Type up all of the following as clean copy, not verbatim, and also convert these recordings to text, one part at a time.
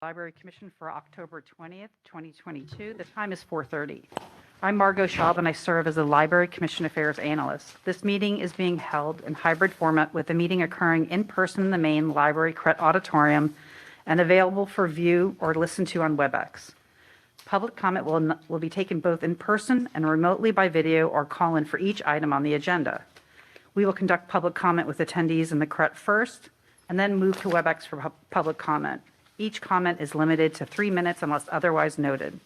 Library Commission for October 20th, 2022. The time is 4:30. I'm Margot Schaub, and I serve as the Library Commission Affairs Analyst. This meeting is being held in hybrid format, with the meeting occurring in person in the main library CRET auditorium and available for view or listen to on WebEx. Public comment will be taken both in person and remotely by video or call-in for each item on the agenda. We will conduct public comment with attendees in the CRET first, and then move to WebEx for public comment. Each comment is limited to 3 minutes unless otherwise noted.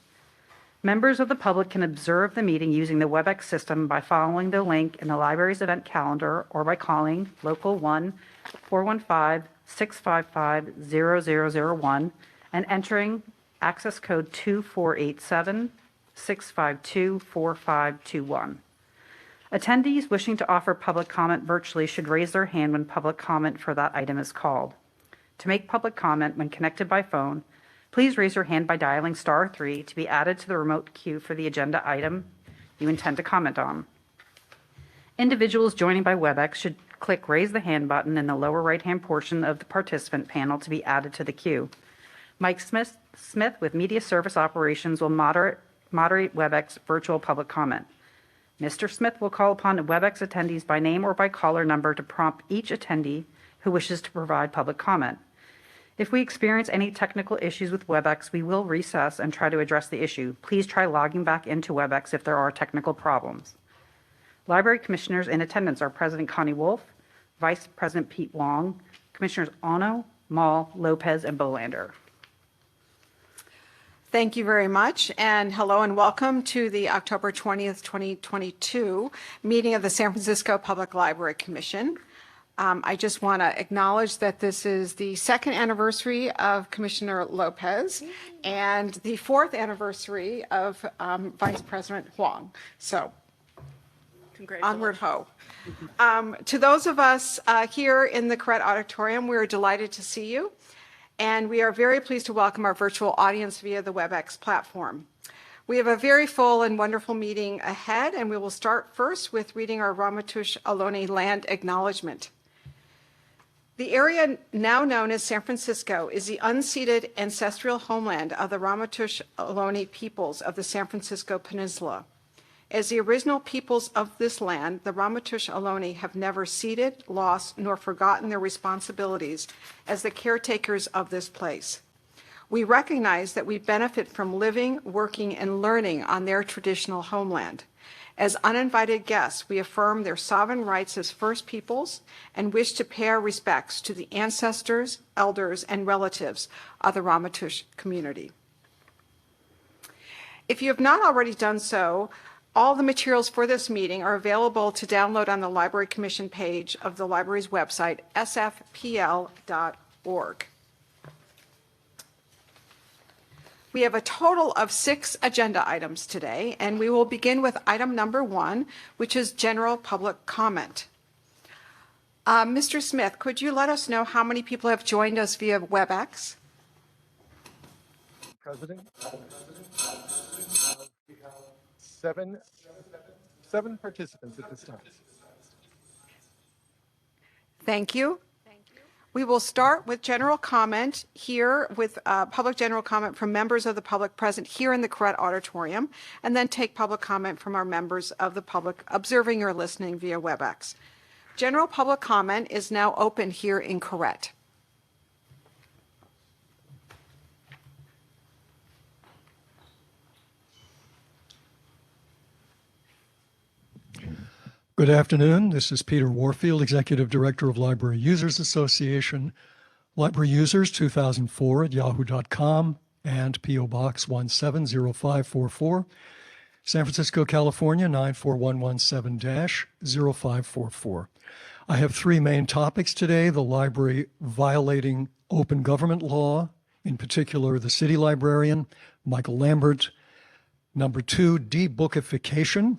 Members of the public can observe the meeting using the WebEx system by following the link in the library's event calendar or by calling local 1-415-655-0001 and entering access code 2487-652-4521. Attendees wishing to offer public comment virtually should raise their hand when public comment for that item is called. To make public comment when connected by phone, please raise your hand by dialing *3 to be added to the remote queue for the agenda item you intend to comment on. Individuals joining by WebEx should click Raise the Hand button in the lower right-hand portion of the participant panel to be added to the queue. Mike Smith with Media Service Operations will moderate WebEx virtual public comment. Mr. Smith will call upon WebEx attendees by name or by caller number to prompt each attendee who wishes to provide public comment. If we experience any technical issues with WebEx, we will recess and try to address the issue. Please try logging back into WebEx if there are technical problems. Library commissioners in attendance are President Connie Wolf, Vice President Pete Wong, Commissioners Ono, Mall, Lopez, and Bolander. Thank you very much, and hello and welcome to the October 20th, 2022 meeting of the San Francisco Public Library Commission. I just want to acknowledge that this is the second anniversary of Commissioner Lopez and the fourth anniversary of Vice President Huang. So, onward ho. To those of us here in the CRET auditorium, we are delighted to see you, and we are very pleased to welcome our virtual audience via the WebEx platform. We have a very full and wonderful meeting ahead, and we will start first with reading our Ramaytush Ohlone land acknowledgement. The area now known as San Francisco is the unceded ancestral homeland of the Ramaytush Ohlone peoples of the San Francisco Peninsula. As the original peoples of this land, the Ramaytush Ohlone have never ceded, lost, nor forgotten their responsibilities as the caretakers of this place. We recognize that we benefit from living, working, and learning on their traditional homeland. As uninvited guests, we affirm their sovereign rights as First Peoples and wish to pay our respects to the ancestors, elders, and relatives of the Ramaytush community. If you have not already done so, all the materials for this meeting are available to download on the Library Commission page of the library's website, sfpl.org. We have a total of 6 agenda items today, and we will begin with item number 1, which is general public comment. Mr. Smith, could you let us know how many people have joined us via WebEx? President, we have seven participants at this time. Thank you. We will start with general comment here with public general comment from members of the public present here in the CRET auditorium, and then take public comment from our members of the public observing or listening via WebEx. General public comment is now open here in CRET. Good afternoon. This is Peter Warfield, Executive Director of Library Users Association. Library Users 2004 at yahoo.com and P.O. Box 170544, San Francisco, California 94117-0544. I have 3 main topics today: the library violating open government law, in particular the city librarian, Michael Lambert. Number 2, debookification,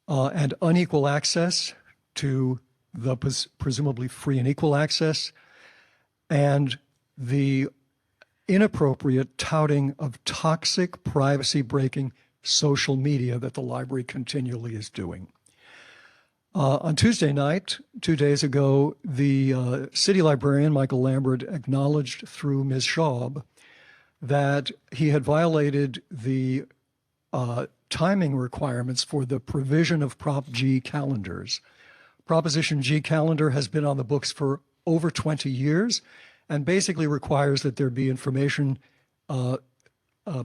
and unequal access to the presumably free and equal access, and the inappropriate touting of toxic, privacy-breaking social media that the library continually is doing. On Tuesday night, 2 days ago, the city librarian, Michael Lambert, acknowledged through Ms. Schaub that he had violated the timing requirements for the provision of Prop G calendars. Proposition G calendar has been on the books for over 20 years and basically requires that there be information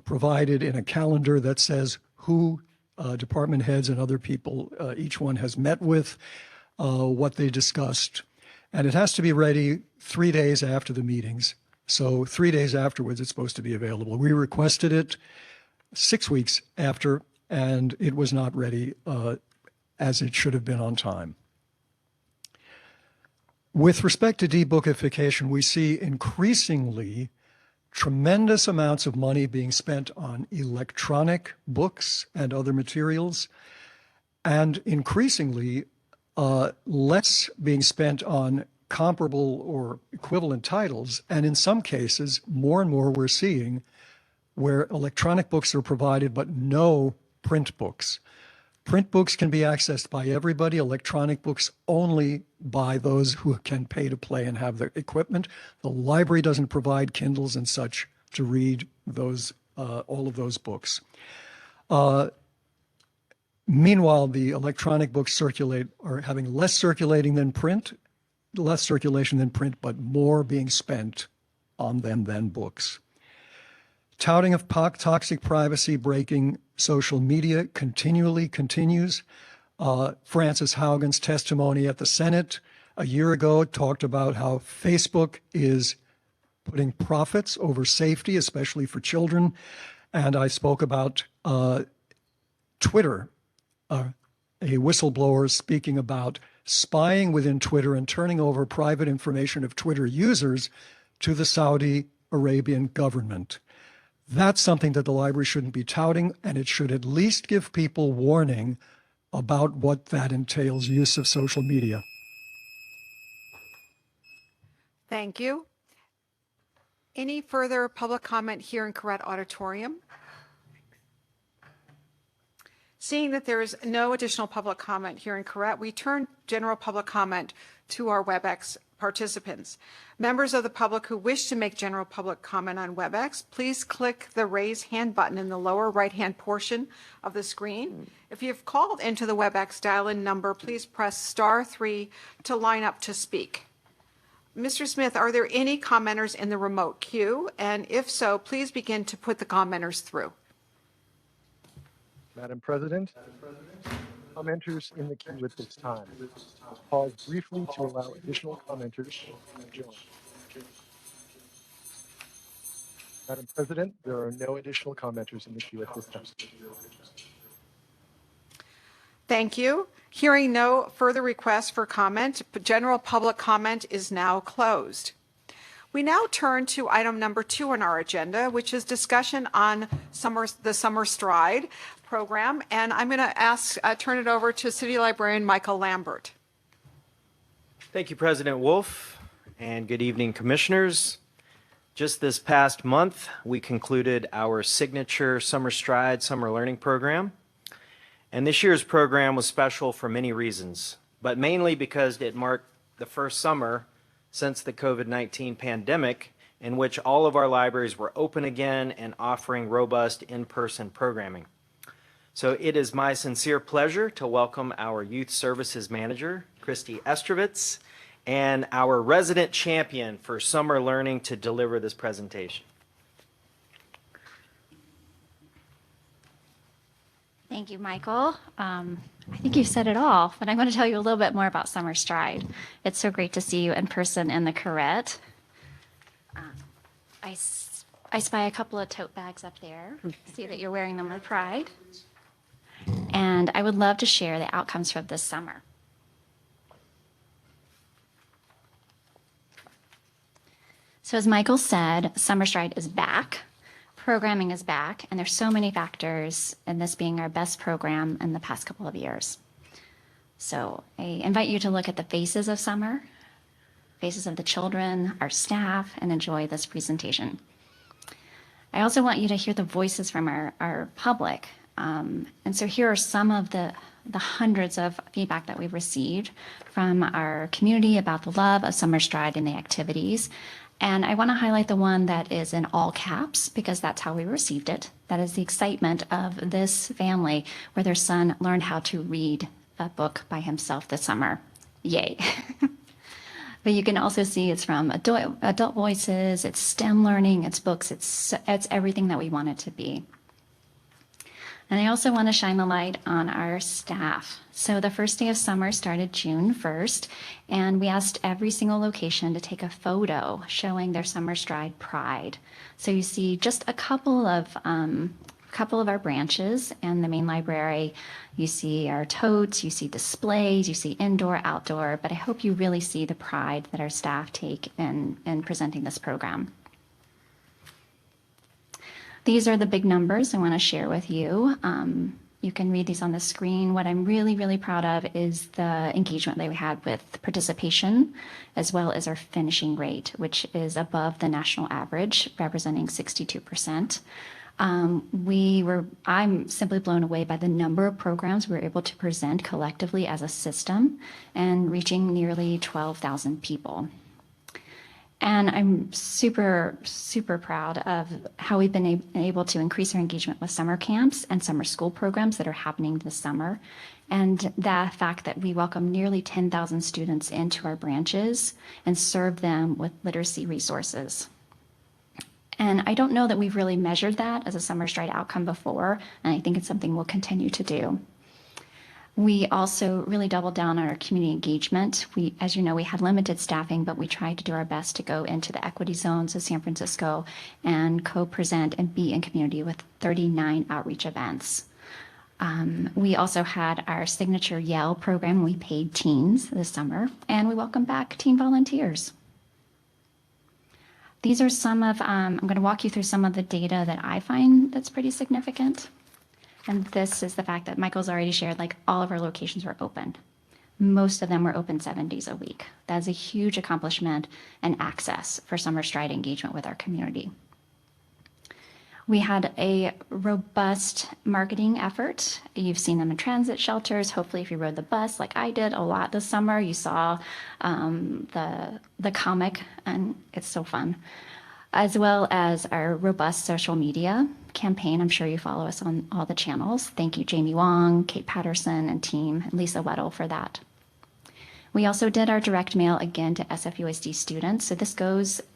provided in a calendar that says who department heads and other people each one has met with, what they discussed. And it has to be ready 3 days after the meetings. So 3 days afterwards, it's supposed to be available. We requested it 6 weeks after, and it was not ready as it should have been on time. With respect to debookification, we see increasingly tremendous amounts of money being spent on electronic books and other materials, and increasingly less being spent on comparable or equivalent titles. And in some cases, more and more we're seeing where electronic books are provided, but no print books. Print books can be accessed by everybody, electronic books only by those who can pay to play and have the equipment. The library doesn't provide Kindles and such to read those, all of those books. Meanwhile, the electronic books are having less circulation than print, but more being spent on them than books. Touting of toxic privacy breaking social media continues. Frances Haugen's testimony at the Senate a year ago talked about how Facebook is putting profits over safety, especially for children. And I spoke about Twitter, a whistleblower speaking about spying within Twitter and turning over private information of Twitter users to the Saudi Arabian government. That's something that the library shouldn't be touting, and it should at least give people warning about what that entails, use of social media. Thank you. Any further public comment here in Correct Auditorium? Seeing that there is no additional public comment here in Correct, we turn general public comment to our WebEx participants. Members of the public who wish to make general public comment on WebEx, please click the raise hand button in the lower right-hand portion of the screen. If you've called into the WebEx dial-in number, please press *3 to line up to speak. Mr. Smith, are there any commenters in the remote queue? And if so, please begin to put the commenters through. Madam President, commenters in the queue at this time. Pause briefly to allow additional commenters to join. Madam President, there are no additional commenters in the queue at this time. Thank you. Hearing no further requests for comment, general public comment is now closed. We now turn to item number 2 on our agenda, which is discussion on the Summer Stride program. And I'm going to turn it over to City Librarian Michael Lambert. Thank you, President Wolf, and good evening, Commissioners. Just this past month, we concluded our signature Summer Stride Summer Learning Program. And this year's program was special for many reasons, but mainly because it marked the first summer since the COVID-19 pandemic in which all of our libraries were open again and offering robust in-person programming. So it is my sincere pleasure to welcome our Youth Services Manager, Christy Estrovitz, and our resident champion for summer learning to deliver this presentation. Thank you, Michael. I think you've said it all, but I'm going to tell you a little bit more about Summer Stride. It's so great to see you in person in the Correct. I spy a couple of tote bags up there. See that you're wearing them with pride. And I would love to share the outcomes from this summer. So as Michael said, Summer Stride is back. Programming is back, and there's so many factors in this being our best program in the past couple of years. So I invite you to look at the faces of summer, faces of the children, our staff, and enjoy this presentation. I also want you to hear the voices from our public. And so here are some of the the hundreds of feedback that we've received from our community about the love of Summer Stride and the activities. And I want to highlight the one that is in all caps because that's how we received it. That is the excitement of this family where their son learned how to read a book by himself this summer. Yay. But you can also see it's from adult voices, it's STEM learning, it's books, it's everything that we want it to be. And I also want to shine the light on our staff. So the first day of summer started June 1st, and we asked every single location to take a photo showing their Summer Stride pride. So you see just a couple of our branches and the main library. You see our totes, you see displays, you see indoor, outdoor, but I hope you really see the pride that our staff take in presenting this program. These are the big numbers I want to share with you. You can read these on the screen. What I'm really, really proud of is the engagement that we had with participation, as well as our finishing rate, which is above the national average, representing 62%. I'm simply blown away by the number of programs we were able to present collectively as a system and reaching nearly 12,000 people. And I'm super, super proud of how we've been able to increase our engagement with summer camps and summer school programs that are happening this summer. And the fact that we welcome nearly 10,000 students into our branches and serve them with literacy resources. And I don't know that we've really measured that as a Summer Stride outcome before, and I think it's something we'll continue to do. We also really doubled down on our community engagement. As you know, we had limited staffing, but we tried to do our best to go into the equity zones of San Francisco and co-present and be in community with 39 outreach events. We also had our signature Yell program. We paid teens this summer, and we welcomed back teen volunteers. These are some of, I'm going to walk you through some of the data that I find that's pretty significant. And this is the fact that Michael's already shared, like all of our locations were open. Most of them were open 7 days a week. That is a huge accomplishment and access for Summer Stride engagement with our community. We had a robust marketing effort. You've seen them in transit shelters. Hopefully, if you rode the bus like I did a lot this summer, you saw the comic, and it's so fun. As well as our robust social media campaign. I'm sure you follow us on all the channels. Thank you, Jamie Wong, Kate Patterson, and team, and Lisa Weddle for that. We also did our direct mail again to SFUSD students. So this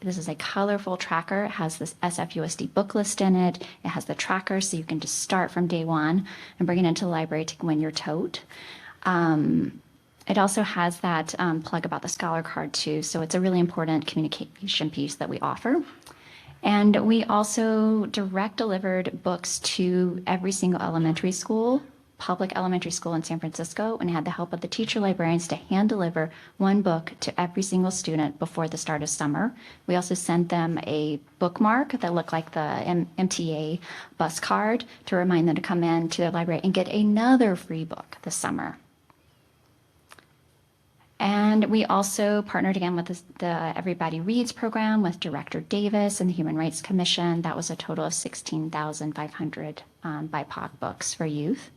is a colorful tracker. It has this SFUSD book list in it. It has the tracker, so you can just start from day one and bring it into the library to win your tote. It also has that plug about the Scholar Card too. So it's a really important communication piece that we offer. And we also direct delivered books to every single elementary school, public elementary school in San Francisco, and had the help of the teacher librarians to hand deliver one book to every single student before the start of summer. We also sent them a bookmark that looked like the MTA bus card to remind them to come in to their library and get another free book this summer. And we also partnered again with the Everybody Reads program with Director Davis and the Human Rights Commission. That was a total of 16,500 BIPOC books for youth.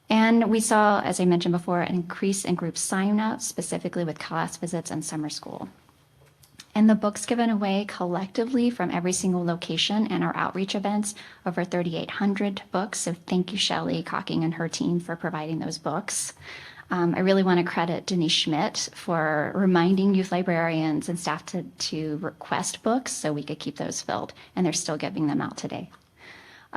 And we saw, as I mentioned before, an increase in group sign-ups, specifically with class visits and summer school. And the books given away collectively from every single location and our outreach events, over 3,800 books. So thank you, Shelley Cocking and her team for providing those books. I really want to credit Denise Schmidt for reminding youth librarians and staff to request books so we could keep those filled, and they're still giving them out today.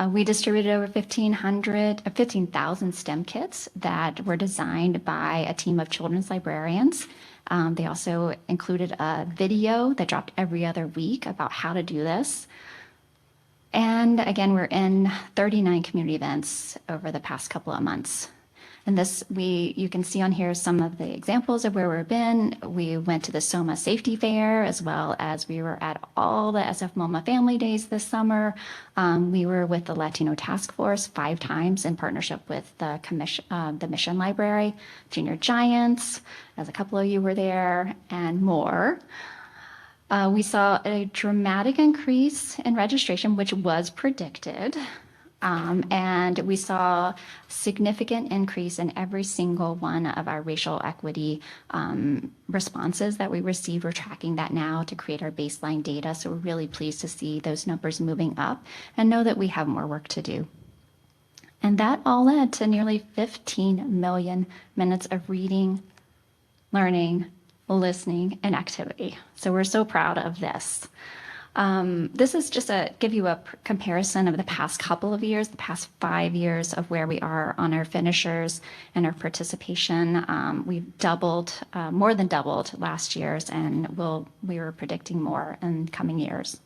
We distributed over 15,000 STEM kits that were designed by a team of children's librarians. They also included a video that dropped every other week about how to do this. And again, we're in 39 community events over the past couple of months. And this, you can see on here some of the examples of where we've been. We went to the SOMA Safety Fair, as well as we were at all the SF MoMA Family Days this summer. We were with the Latino Task Force 5 times in partnership with the Mission Library, Junior Giants, as a couple of you were there, and more. We saw a dramatic increase in registration, which was predicted. And we saw significant increase in every single one of our racial equity responses that we received. We're tracking that now to create our baseline data. So we're really pleased to see those numbers moving up and know that we have more work to do. And that all led to nearly 15 million minutes of reading, learning, listening, and activity. So we're so proud of this. This is just give you a comparison of the past couple of years, the past 5 years of where we are on our finishers and our participation. We've doubled, more than doubled last year's, and we were predicting more in coming years.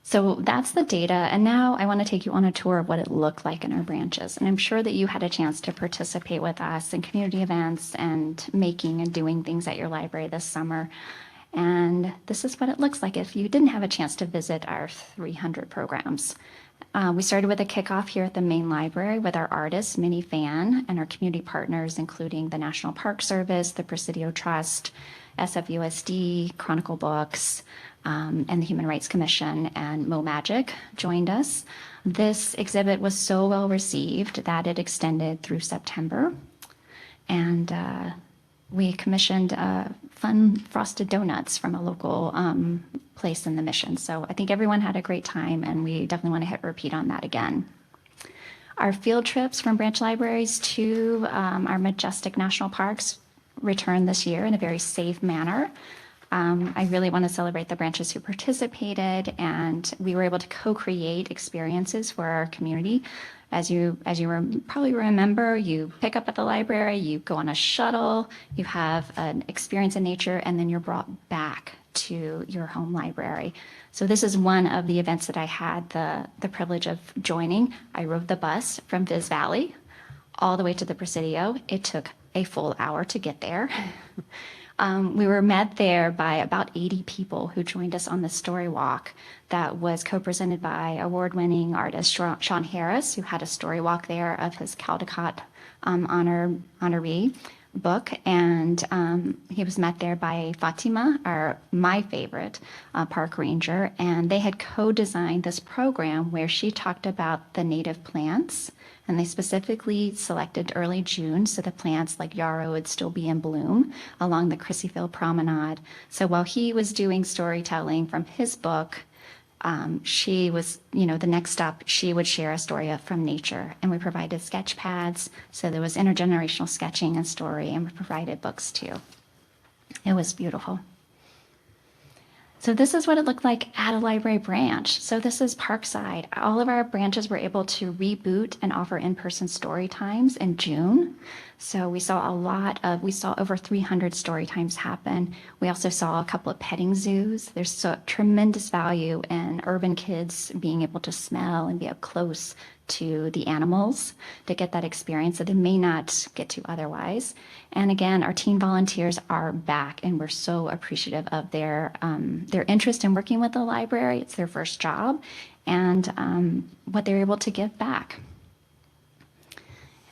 So that's the data. And now I want to take you on a tour of what it looked like in our branches. And I'm sure that you had a chance to participate with us in community events and making and doing things at your library this summer. And this is what it looks like if you didn't have a chance to visit our 300 programs. We started with a kickoff here at the main library with our artists, Mini Fan, and our community partners, including the National Park Service, the Presidio Trust, SFUSD, Chronicle Books, and the Human Rights Commission, and Mo Magic joined us. This exhibit was so well received that it extended through September. And we commissioned fun frosted donuts from a local place in the Mission. So I think everyone had a great time, and we definitely want to hit repeat on that again. Our field trips from branch libraries to our majestic national parks returned this year in a very safe manner. I really want to celebrate the branches who participated, and we were able to co-create experiences for our community. As you probably remember, you pick up at the library, you go on a shuttle, you have an experience in nature, and then you're brought back to your home library. So this is one of the events that I had the privilege of joining. I rode the bus from Viz Valley all the way to the Presidio. It took a full hour to get there. We were met there by about 80 people who joined us on the story walk that was co-presented by award-winning artist Sean Harris, who had a story walk there of his Caldecott honoree book. And he was met there by Fatima, my favorite park ranger. And they had co-designed this program where she talked about the native plants. And they specifically selected early June, so the plants like yarrow would still be in bloom along the Chryssyfield Promenade. So while he was doing storytelling from his book, she was, the next stop, she would share a story from nature. And we provided sketch pads, so there was intergenerational sketching and story, and we provided books too. It was beautiful. So this is what it looked like at a library branch. So this is Parkside. All of our branches were able to reboot and offer in-person story times in June. So we saw over 300 story times happen. We also saw a couple of petting zoos. There's so tremendous value in urban kids being able to smell and be up close to the animals to get that experience that they may not get to otherwise. And again, our teen volunteers are back, and we're so appreciative of their interest in working with the library. It's their first job, and what they're able to give back.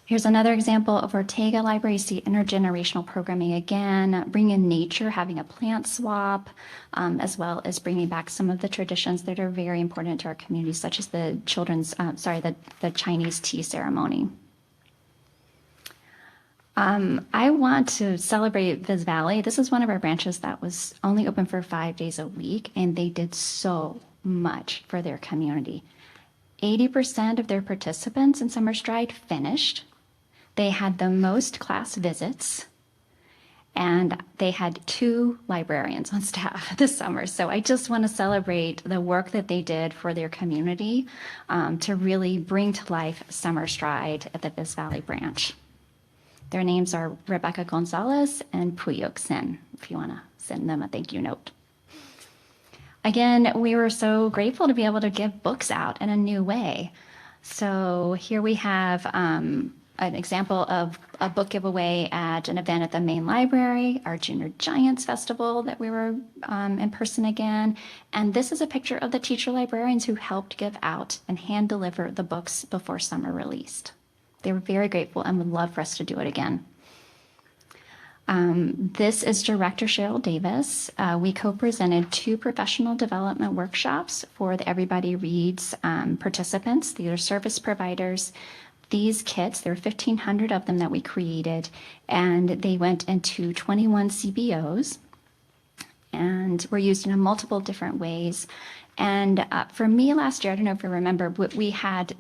Here's another example of Ortega Library. You see intergenerational programming again, bringing nature, having a plant swap, as well as bringing back some of the traditions that are very important to our community, such as the the Chinese tea ceremony. I want to celebrate Viz Valley. This is one of our branches that was only open for 5 days a week, and they did so much for their community. 80% of their participants in Summer Stride finished. They had the most class visits, and they had 2 librarians on staff this summer. So I just want to celebrate the work that they did for their community to really bring to life Summer Stride at the Viz Valley branch. Their names are Rebecca Gonzalez and Puyok Sin, if you want to send them a thank you note. Again, we were so grateful to be able to give books out in a new way. So here we have an example of a book giveaway at an event at the main library, our Junior Giants Festival that we were in person again. And this is a picture of the teacher librarians who helped give out and hand deliver the books before summer released. They were very grateful and would love for us to do it again. This is Director Cheryl Davis. We co-presented 2 professional development workshops for the Everybody Reads participants. These are service providers. These kits, there were 1,500 of them that we created, and they went into 21 CBOs and were used in multiple different ways. And for me last year, I don't know if you remember, but we had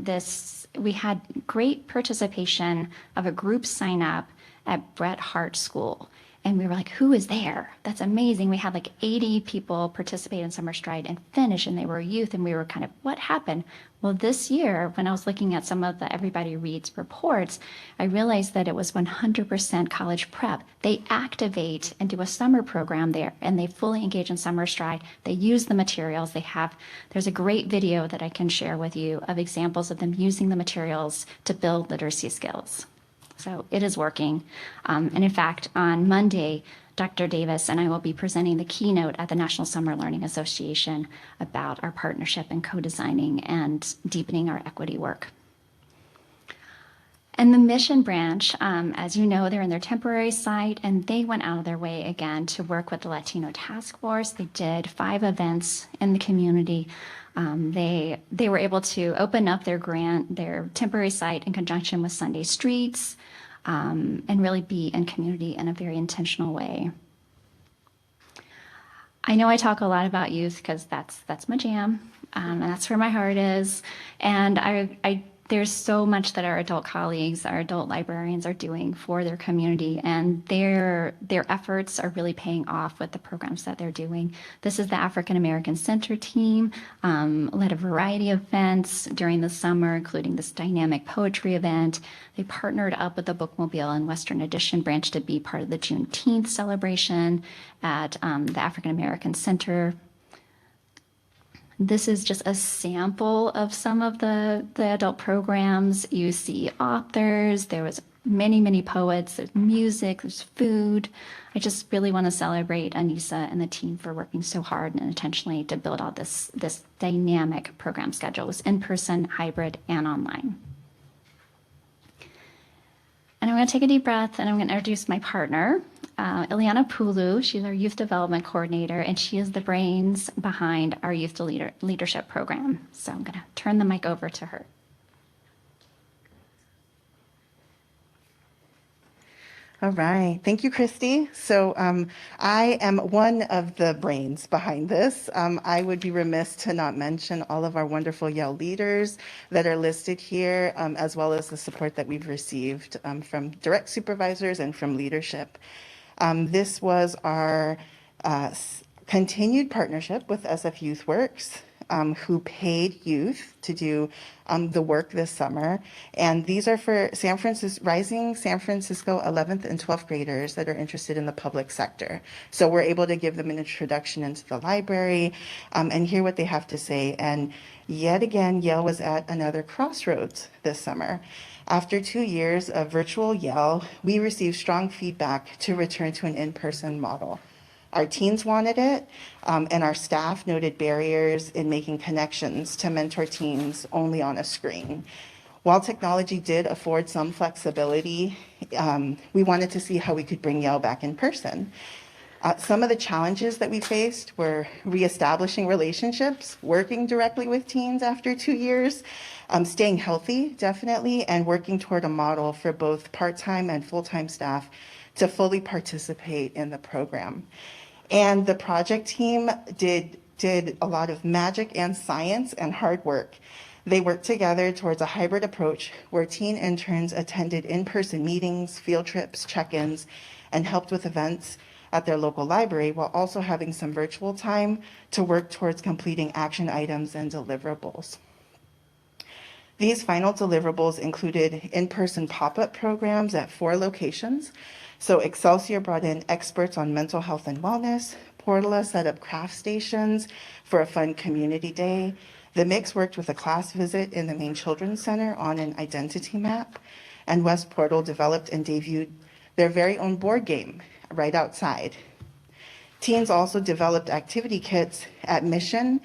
great participation of a group sign up at Bret Hart School. And we were like, who is there? That's amazing. We had like 80 people participate in Summer Stride and finish, and they were youth. And we were kind of, what happened? Well, this year, when I was looking at some of the Everybody Reads reports, I realized that it was 100% college prep. They activate and do a summer program there, and they fully engage in Summer Stride. They use the materials they have. There's a great video that I can share with you of examples of them using the materials to build literacy skills. So it is working. And in fact, on Monday, Dr. Davis and I will be presenting the keynote at the National Summer Learning Association about our partnership and co-designing and deepening our equity work. And the Mission Branch, as you know, they're in their temporary site, and they went out of their way again to work with the Latino Task Force. They did 5 events in the community. They were able to open up their temporary site in conjunction with Sunday Streets, and really be in community in a very intentional way. I know I talk a lot about youth because that's my jam, and that's where my heart is. And there's so much that our adult colleagues, our adult librarians are doing for their community, and their efforts are really paying off with the programs that they're doing. This is the African American Center team, led a variety of events during the summer, including this dynamic poetry event. They partnered up with the Bookmobile and Western Edition branch to be part of the Juneteenth celebration at the African American Center. This is just a sample of some of the adult programs. You see authors, there was many poets, there's music, there's food. I just really want to celebrate Anissa and the team for working so hard and intentionally to build out this dynamic program schedule. It was in-person, hybrid, and online. And I'm going to take a deep breath, and I'm going to introduce my partner, Ileana Pulu. She's our Youth Development Coordinator, and she is the brains behind our Youth Leadership Program. So I'm going to turn the mic over to her. All right. Thank you, Christy. So I am one of the brains behind this. I would be remiss to not mention all of our wonderful Yale leaders that are listed here, as well as the support that we've received from direct supervisors and from leadership. This was our continued partnership with SF YouthWorks, who paid youth to do the work this summer. And these are for rising San Francisco 11th and 12th graders that are interested in the public sector. So we're able to give them an introduction into the library and hear what they have to say. And yet again, Yale was at another crossroads this summer. After 2 years of virtual Yale, we received strong feedback to return to an in-person model. Our teens wanted it, and our staff noted barriers in making connections to mentor teens only on a screen. While technology did afford some flexibility, we wanted to see how we could bring Yale back in person. Some of the challenges that we faced were reestablishing relationships, working directly with teens after 2 years, staying healthy, definitely, and working toward a model for both part-time and full-time staff to fully participate in the program. And the project team did a lot of magic and science and hard work. They worked together towards a hybrid approach where teen interns attended in-person meetings, field trips, check-ins, and helped with events at their local library while also having some virtual time to work towards completing action items and deliverables. These final deliverables included in-person pop-up programs at 4 locations. So Excelsior brought in experts on mental health and wellness. Portala set up craft stations for a fun community day. The Mix worked with a class visit in the main children's center on an identity map. And West Portal developed and debuted their very own board game right outside. Teens also developed activity kits at Mission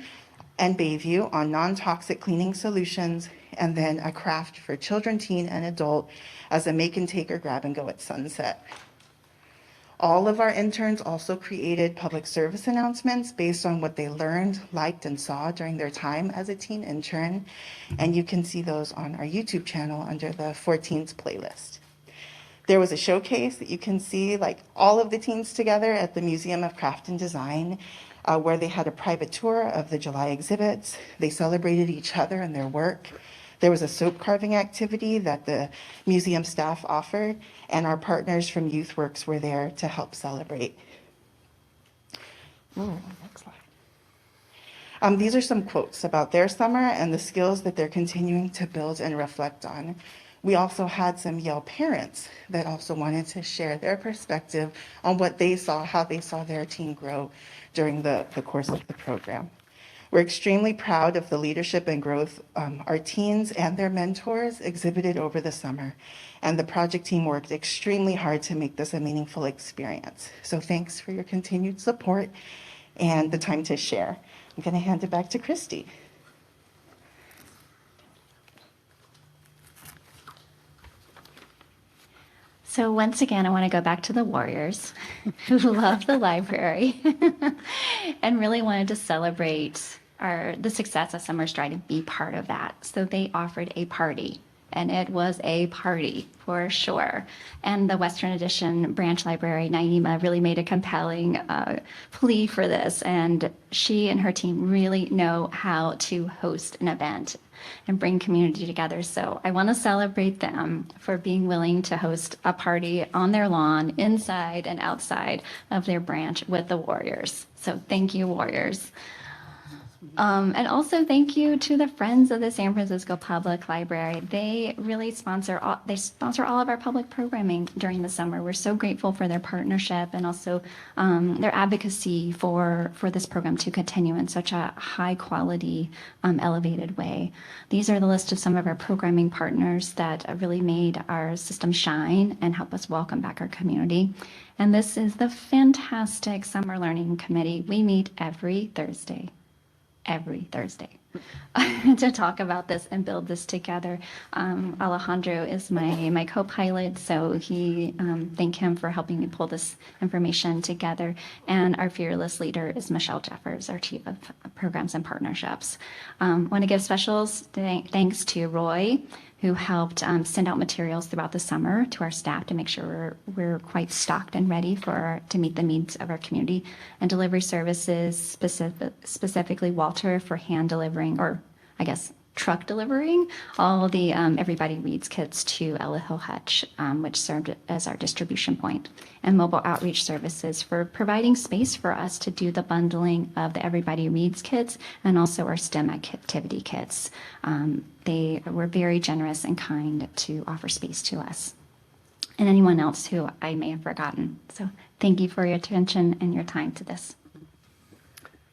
and Bayview on non-toxic cleaning solutions, and then a craft for children, teen, and adult as a make and take or grab and go at Sunset. All of our interns also created public service announcements based on what they learned, liked, and saw during their time as a teen intern. And you can see those on our YouTube channel under the 14s playlist. There was a showcase that you can see like all of the teens together at the Museum of Craft and Design, where they had a private tour of the July exhibits. They celebrated each other and their work. There was a soap carving activity that the museum staff offered, and our partners from YouthWorks were there to help celebrate. Next slide. These are some quotes about their summer and the skills that they're continuing to build and reflect on. We also had some Yale parents that also wanted to share their perspective on what they saw, how they saw their teen grow during the course of the program. We're extremely proud of the leadership and growth our teens and their mentors exhibited over the summer. And the project team worked extremely hard to make this a meaningful experience. So thanks for your continued support and the time to share. I'm going to hand it back to Christy. So once again, I want to go back to the Warriors who love the library and really wanted to celebrate the success of Summer Stride and be part of that. So they offered a party, and it was a party for sure. And the Western Addition branch library, Naima, really made a compelling plea for this. And she and her team really know how to host an event and bring community together. So I want to celebrate them for being willing to host a party on their lawn, inside and outside of their branch with the Warriors. So thank you, Warriors. And also thank you to the Friends of the San Francisco Public Library. They really sponsor all of our public programming during the summer. We're so grateful for their partnership and also their advocacy for this program to continue in such a high quality, elevated way. These are the list of some of our programming partners that really made our system shine and help us welcome back our community. And this is the fantastic Summer Learning Committee. We meet every Thursday to talk about this and build this together. Alejandro is my co-pilot, so thank him for helping me pull this information together. And our fearless leader is Michelle Jeffers, our chief of programs and partnerships. Want to give special thanks to Roy, who helped send out materials throughout the summer to our staff to make sure we're quite stocked and ready to meet the needs of our community. And delivery services, specifically Walter for hand delivering, or I guess truck delivering, all the Everybody Reads kits to Ella Hill Hutch, which served as our distribution point. And mobile outreach services for providing space for us to do the bundling of the Everybody Reads kits and also our STEM activity kits. They were very generous and kind to offer space to us. And anyone else who I may have forgotten. So thank you for your attention and your time to this.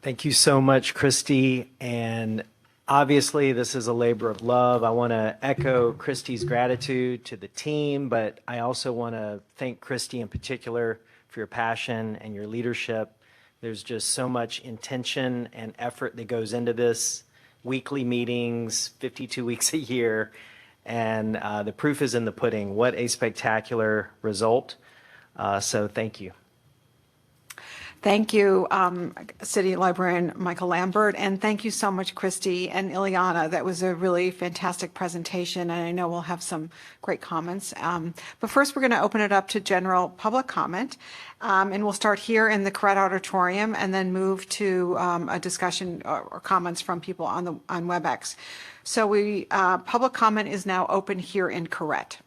Thank you so much, Christy. And obviously, this is a labor of love. I want to echo Christy's gratitude to the team, but I also want to thank Christy in particular for your passion and your leadership. There's just so much intention and effort that goes into this. Weekly meetings, 52 weeks a year, and the proof is in the pudding. What a spectacular result. So thank you. Thank you, City Librarian Michael Lambert, and thank you so much, Christy and Ileana. That was a really fantastic presentation, and I know we'll have some great comments. But first, we're going to open it up to general public comment, and we'll start here in the Correct Auditorium and then move to a discussion or comments from people on WebEx. So public comment is now open here in Correct.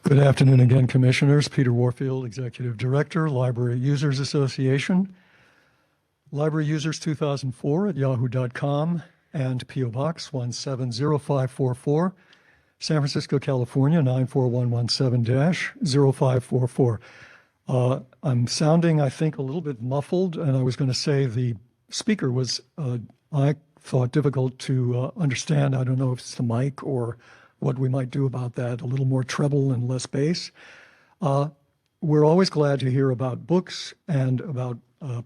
Good afternoon again, Commissioners. Peter Warfield, Executive Director, Library Users Association. Library Users 2004 at yahoo.com and P.O. Box 170544, San Francisco, California 94117-0544. I'm sounding, I think, a little bit muffled, and I was going to say the speaker was, I thought, difficult to understand. I don't know if it's the mic or what we might do about that, a little more treble and less bass. we're always glad to hear about books and about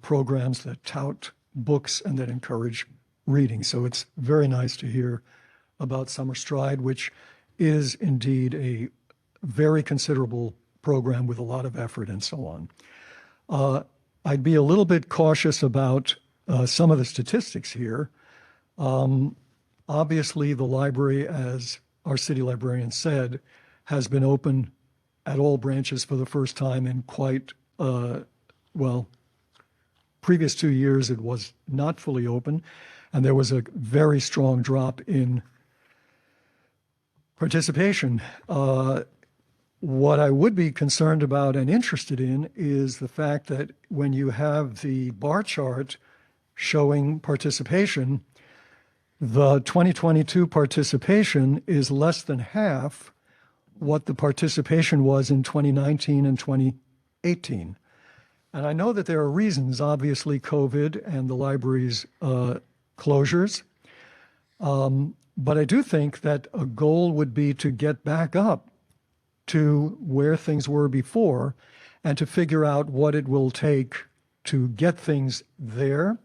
programs that tout books and that encourage reading. So it's very nice to hear about Summer Stride, which is indeed a very considerable program with a lot of effort and so on. I'd be a little bit cautious about some of the statistics here. Obviously, the library, as our city librarian said, has been open at all branches for the first time in quite, well, previous 2 years it was not fully open, and there was a very strong drop in participation. What I would be concerned about and interested in is the fact that when you have the bar chart showing participation, the 2022 participation is less than half what the participation was in 2019 and 2018. And I know that there are reasons, obviously COVID and the library's closures, but I do think that a goal would be to get back up to where things were before and to figure out what it will take to get things there.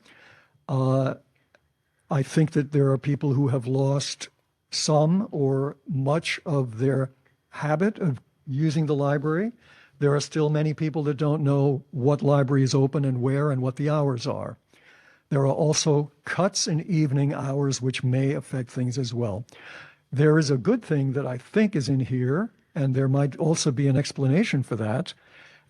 I think that there are people who have lost some or much of their habit of using the library. There are still many people that don't know what library is open and where and what the hours are. There are also cuts in evening hours which may affect things as well. There is a good thing that I think is in here, and there might also be an explanation for that,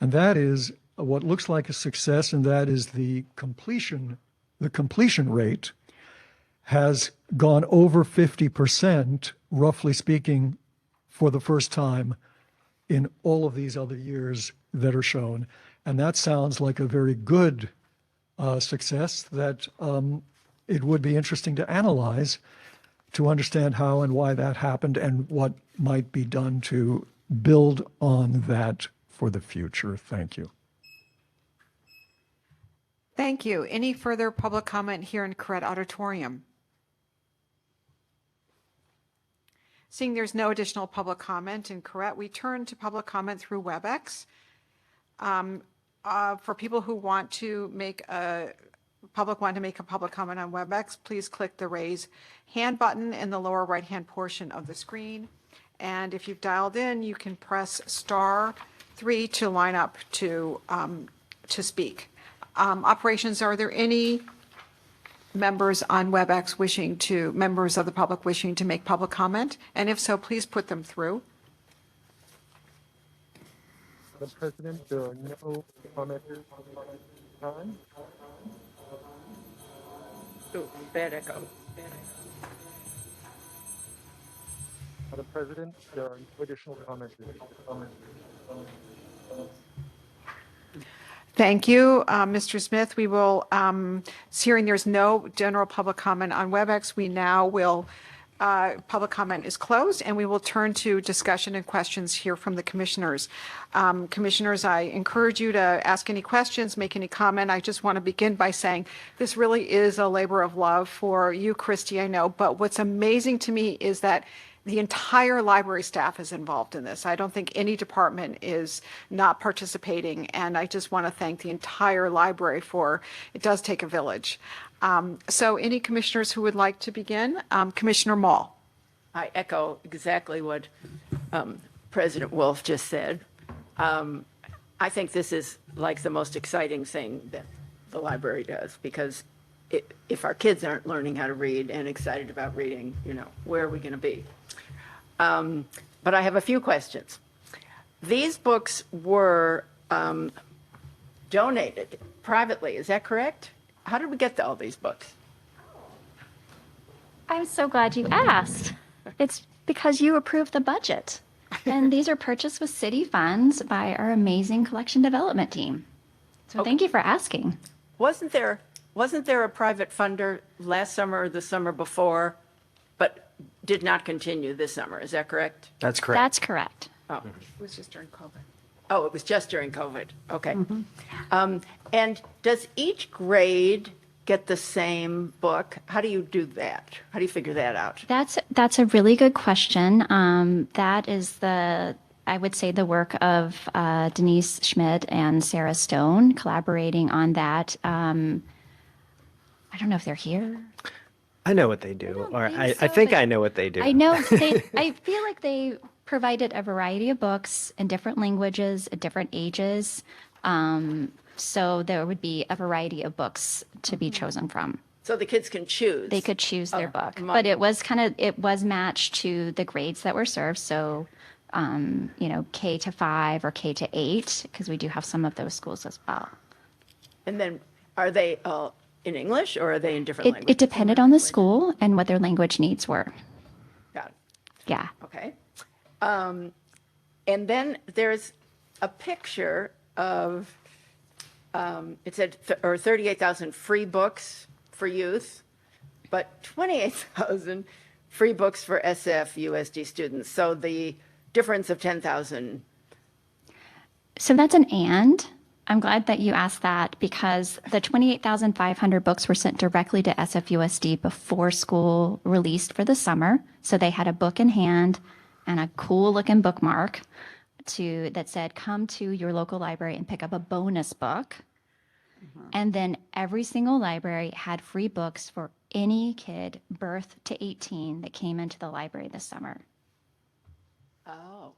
and that is what looks like a success, and that is the completion rate has gone over 50%, roughly speaking, for the first time in all of these other years that are shown. And that sounds like a very good success that it would be interesting to analyze to understand how and why that happened and what might be done to build on that for the future. Thank you. Thank you. Any further public comment here in Corrett Auditorium? Seeing there's no additional public comment in Corrett, we turn to public comment through WebEx. For people who want to make a public comment on WebEx, please click the raise hand button in the lower right-hand portion of the screen. And if you've dialed in, you can press *3 to line up to speak. Operations, are there any members on WebEx members of the public wishing to make public comment? And if so, please put them through. Madam President, there are no commenters at this time. Bad echo. Madam President, there are no additional commenters. Thank you, Mr. Smith. We will, hearing there's no general public comment on WebEx, we now will, public comment is closed, and we will turn to discussion and questions here from the commissioners. Commissioners, I encourage you to ask any questions, make any comment. I just want to begin by saying this really is a labor of love for you, Christy, I know, but what's amazing to me is that the entire library staff is involved in this. I don't think any department is not participating, and I just want to thank the entire library for it does take a village. So any commissioners who would like to begin? Commissioner Mall. I echo exactly what President Wolf just said. I think this is like the most exciting thing that the library does, because if our kids aren't learning how to read and excited about reading, where are we going to be? But I have a few questions. These books were donated privately, is that correct? How did we get to all these books? I'm so glad you asked. It's because you approved the budget. And these are purchased with city funds by our amazing collection development team. So thank you for asking. Wasn't there a private funder last summer or the summer before, but did not continue this summer? Is that correct? That's correct. That's correct. Oh, It was just during COVID. oh, it was just during COVID. Okay. And does each grade get the same book? How do you do that? How do you figure that out? That's a really good question. That is the I would say the work of Denise Schmidt and Sarah Stone collaborating on that. I don't know if they're here. I know what they do, or think I so, think but I know what they do. I know I feel like they provided a variety of books in different languages at different ages. So there would be a variety of books to be chosen from. So the kids can choose. They could choose their book, my- but it was matched to the grades that were served. So, K to 5 or K to 8, because we do have some of those schools as well. And then are they in English or are they in different It languages? depended on the school and what their language needs were. Got it. Yeah. Okay. And then there's a picture of, it said, 38,000 free books for youth, but 28,000 free books for SFUSD students. So the difference of 10,000. So that's an and. I'm glad that you asked that because the 28,500 books were sent directly to SFUSD before school released for the summer. So they had a book in hand and a cool looking bookmark that said, come to your local library and pick up a bonus book. And then every single library had free books for any kid birth to 18 that came into the library this summer. Oh.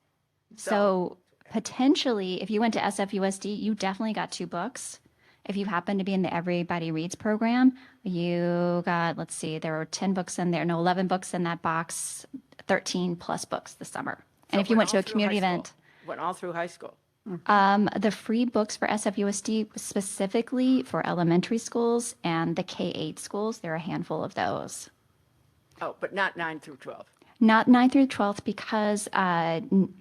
So potentially, if you went to SFUSD, you definitely got 2 books. If you happen to be in the Everybody Reads program, you got, let's see, there were 10 books in there, no, 11 books in that box, 13 plus books this summer. And if you went to a community event, Went all through high school. the free books for SFUSD was specifically for elementary schools and the K-8 schools. There are a handful of those. Oh, but not 9 through 12. Not 9th through 12th because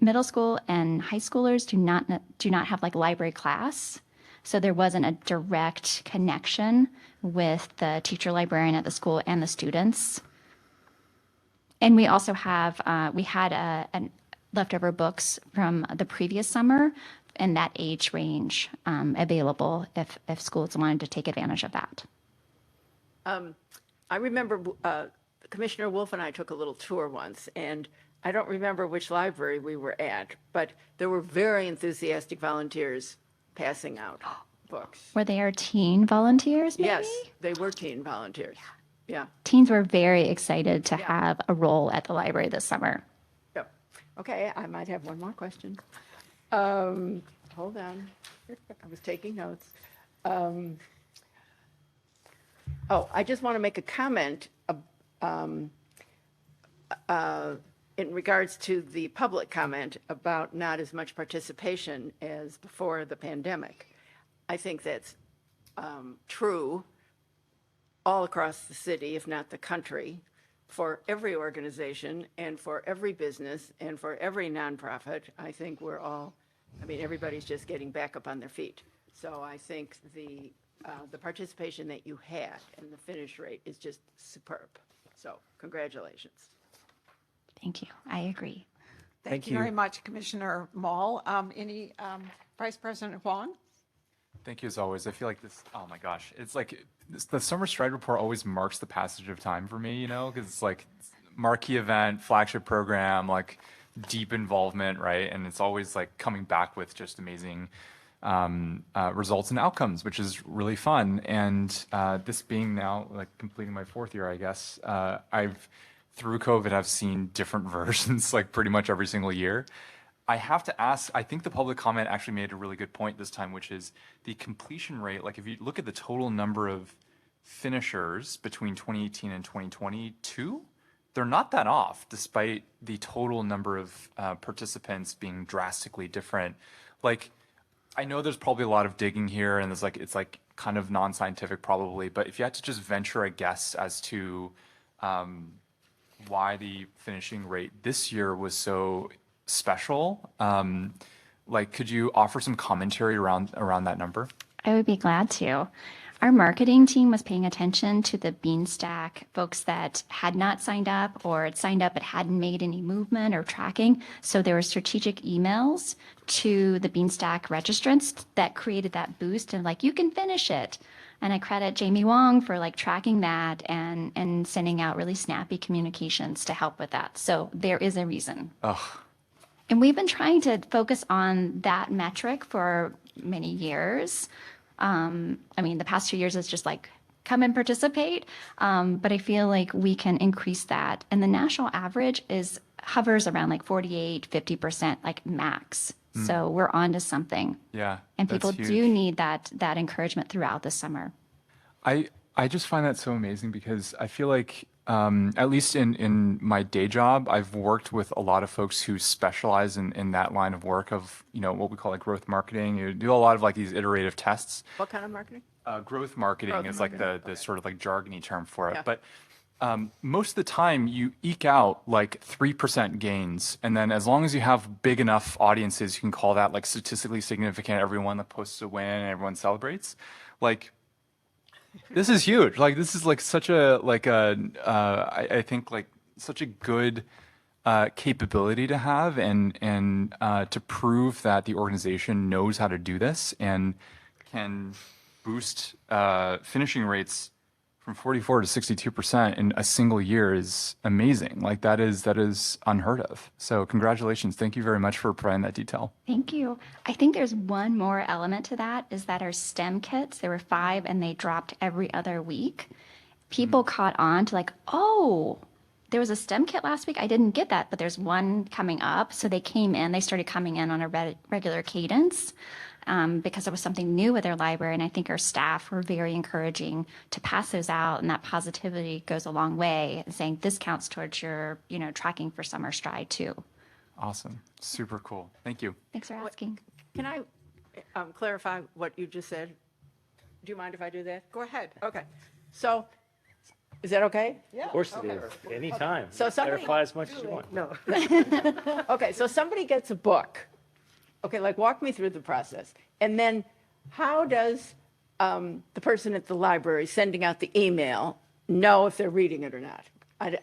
middle school and high schoolers do not have like library class. So there wasn't a direct connection with the teacher librarian at the school and the students. And we also have, we had leftover books from the previous summer in that age range available if schools wanted to take advantage of that. I remember Commissioner Wolf and I took a little tour once, and I don't remember which library we were at, but there were very enthusiastic volunteers passing out books. Were there teen volunteers, maybe? Yes, they were teen volunteers. Yeah. Teens were very excited to have a role at the library this summer. Yep. Okay, I might have one more question. Hold on. I was taking notes. I just want to make a comment in regards to the public comment about not as much participation as before the pandemic. I think that's true all across the city, if not the country, for every organization and for every business and for every nonprofit. I think everybody's just getting back up on their feet. So I think the participation that you had and the finish rate is just superb. So congratulations. Thank you. I agree. Thank you very much, Commissioner Mall. Vice President Huang? Thank you as always. I feel like this, oh my gosh, it's like the Summer Stride Report always marks the passage of time for me, because it's like marquee event, flagship program, like deep involvement, right? And it's always like coming back with just amazing results and outcomes, which is really fun. And this being now like completing my 4th year, I guess, through COVID, I've seen different versions like pretty much every single year. I have to ask, I think the public comment actually made a really good point this time, which is the completion rate. Like if you look at the total number of finishers between 2018 and 2022, they're not that off, despite the total number of participants being drastically different. Like, I know there's probably a lot of digging here, and it's like kind of non-scientific probably, but if you had to just venture a guess as to why the finishing rate this year was so special, like could you offer some commentary around that number? I would be glad to. Our marketing team was paying attention to the Beanstack folks that had not signed up or had signed up but hadn't made any movement or tracking. So there were strategic emails to the Beanstack registrants that created that boost and like, you can finish it. And I credit Jamie Wong for like tracking that and sending out really snappy communications to help with that. So there is a reason. Oh, And we've been trying to focus on that metric for many years. I mean, the past 2 years is just like, come and participate. But I feel like we can increase that. And the national average hovers around like 48, 50%, like max. So we're on to something. Yeah. And that's people huge. do need that encouragement throughout the summer. I just find that so amazing because I feel like, at least in my day job, I've worked with a lot of folks who specialize in that line of work of, what we call like growth marketing. You do a lot of like these iterative tests. What kind of marketing? Growth marketing Growth is like the sort of like jargony term for it. Yeah. But most of the time you eke out like 3% gains. And then as long as you have big enough audiences, you can call that like statistically significant. Everyone that posts a win and everyone celebrates. Like, this is huge. Like, this is like such a, I think like such a good capability to have and to prove that the organization knows how to do this and can boost finishing rates from 44 to 62% in a single year is amazing. Like that is unheard of. So congratulations. Thank you very much for providing that detail. Thank you. I think there's one more element to that is that our STEM kits, there were 5 and they dropped every other week. People caught on to like, oh, there was a STEM kit last week. I didn't get that, but there's one coming up. So they started coming in on a regular cadence. Because it was something new with their library. And I think our staff were very encouraging to pass those out. And that positivity goes a long way, saying this counts towards your, tracking for Summer Stride too. Awesome. Super cool. Thank you. Thanks for asking. Can I clarify what you just said? Do you mind if I do that? Go ahead. Okay. So, is that okay? Of course it is. Anytime. So somebody- Clarify as much as you want. No. Okay, so somebody gets a book. Okay, like walk me through the process. And then how does the person at the library sending out the email know if they're reading it or not?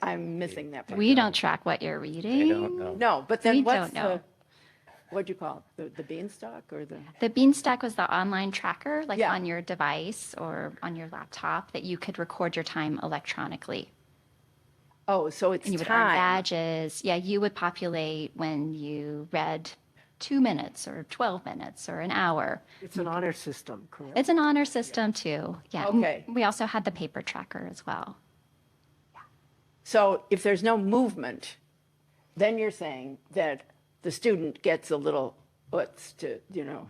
I'm missing that part. We don't track what you're reading. I don't know. No, but then We what's don't know. what'd you call it? The beanstalk or the? The Beanstalk was the online tracker, like Yeah. on your device or on your laptop, that you could record your time electronically. Oh, so it's And you would earn time. badges. Yeah, you would populate when you read 2 minutes or 12 minutes or an hour. It's an honor system, correct? It's an honor system too. Yeah. Okay. We also had the paper tracker as well. So if there's no movement, then you're saying that the student gets a little to,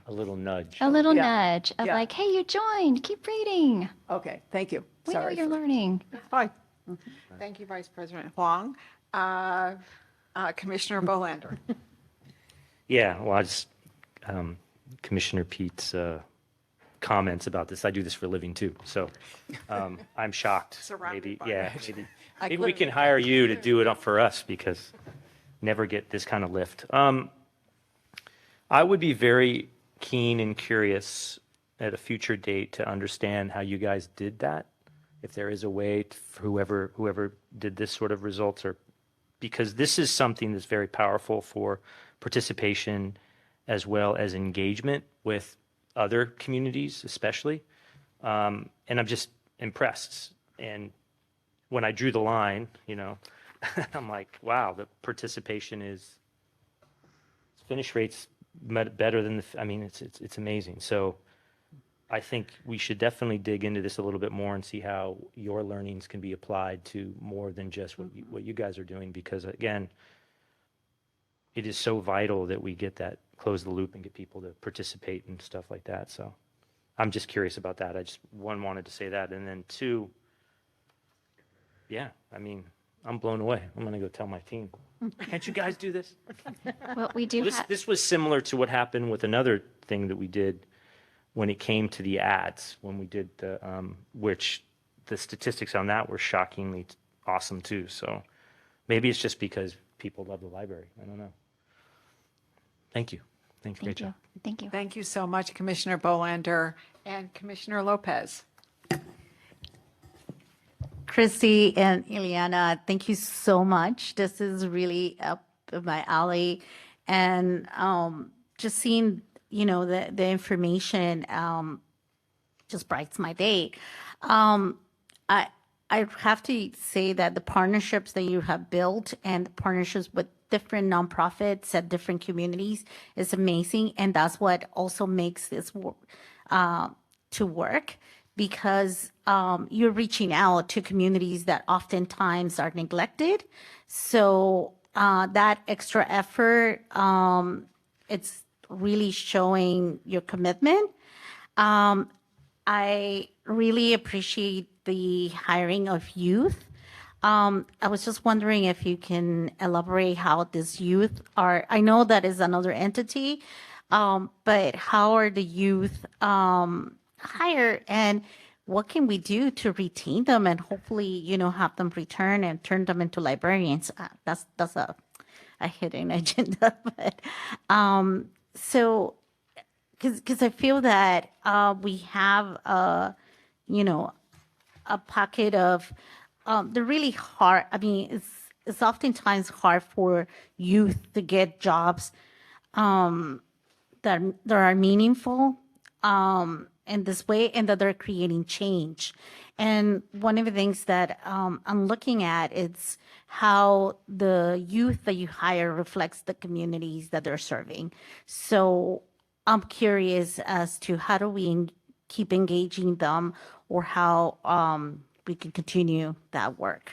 A little nudge. A little Yeah. nudge of Yeah. like, hey, you joined, keep reading. Okay, thank you. We know Sorry. you're learning. Fine. Thank you, Vice President Huang. Commissioner Bolander. Yeah, well, I just, Commissioner Pete's comments about this, I do this for a living too, so I'm shocked. Surrounded Maybe, by yeah, it. maybe, I maybe we couldn't- can hire you to do it up for us because never get this kind of lift. I would be very keen and curious at a future date to understand how you guys did that. If there is a way for whoever did this sort of results, or because this is something that's very powerful for participation as well as engagement with other communities, especially. And I'm just impressed. And when I drew the line, I'm like, wow, the participation is finish rates better than it's amazing. So I think we should definitely dig into this a little bit more and see how your learnings can be applied to more than just what you guys are doing, because again, it is so vital that we get that, close the loop and get people to participate and stuff like that. So I'm just curious about that. I just wanted to say that. And then 2, yeah, I'm blown away. I'm going to go tell my team. Can't you guys do this? Well, we do have. This was similar to what happened with another thing that we did when it came to the ads, when we did the, which the statistics on that were shockingly awesome too. So maybe it's just because people love the library. I don't know. Thank you. Thank you. Great Thank you. job. Thank you. Thank you so much, Commissioner Bolander and Commissioner Lopez. Christy and Ileana, thank you so much. This is really up my alley. And just seeing, the information just brightens my day. I have to say that the partnerships that you have built and the partnerships with different nonprofits at different communities is amazing. And that's what also makes this to work, because you're reaching out to communities that oftentimes are neglected. So that extra effort, it's really showing your commitment. I really appreciate the hiring of youth. I was just wondering if you can elaborate how this youth are, I know that is another entity, but how are the youth hired, and what can we do to retain them and hopefully, have them return and turn them into librarians? That's a hidden agenda, but so because I feel that we have a pocket of they're really hard. I mean, it's oftentimes hard for youth to get jobs that are meaningful in this way, and that they're creating change. And one of the things that I'm looking at is how the youth that you hire reflects the communities that they're serving. So I'm curious as to how do we keep engaging them, or how we can continue that work.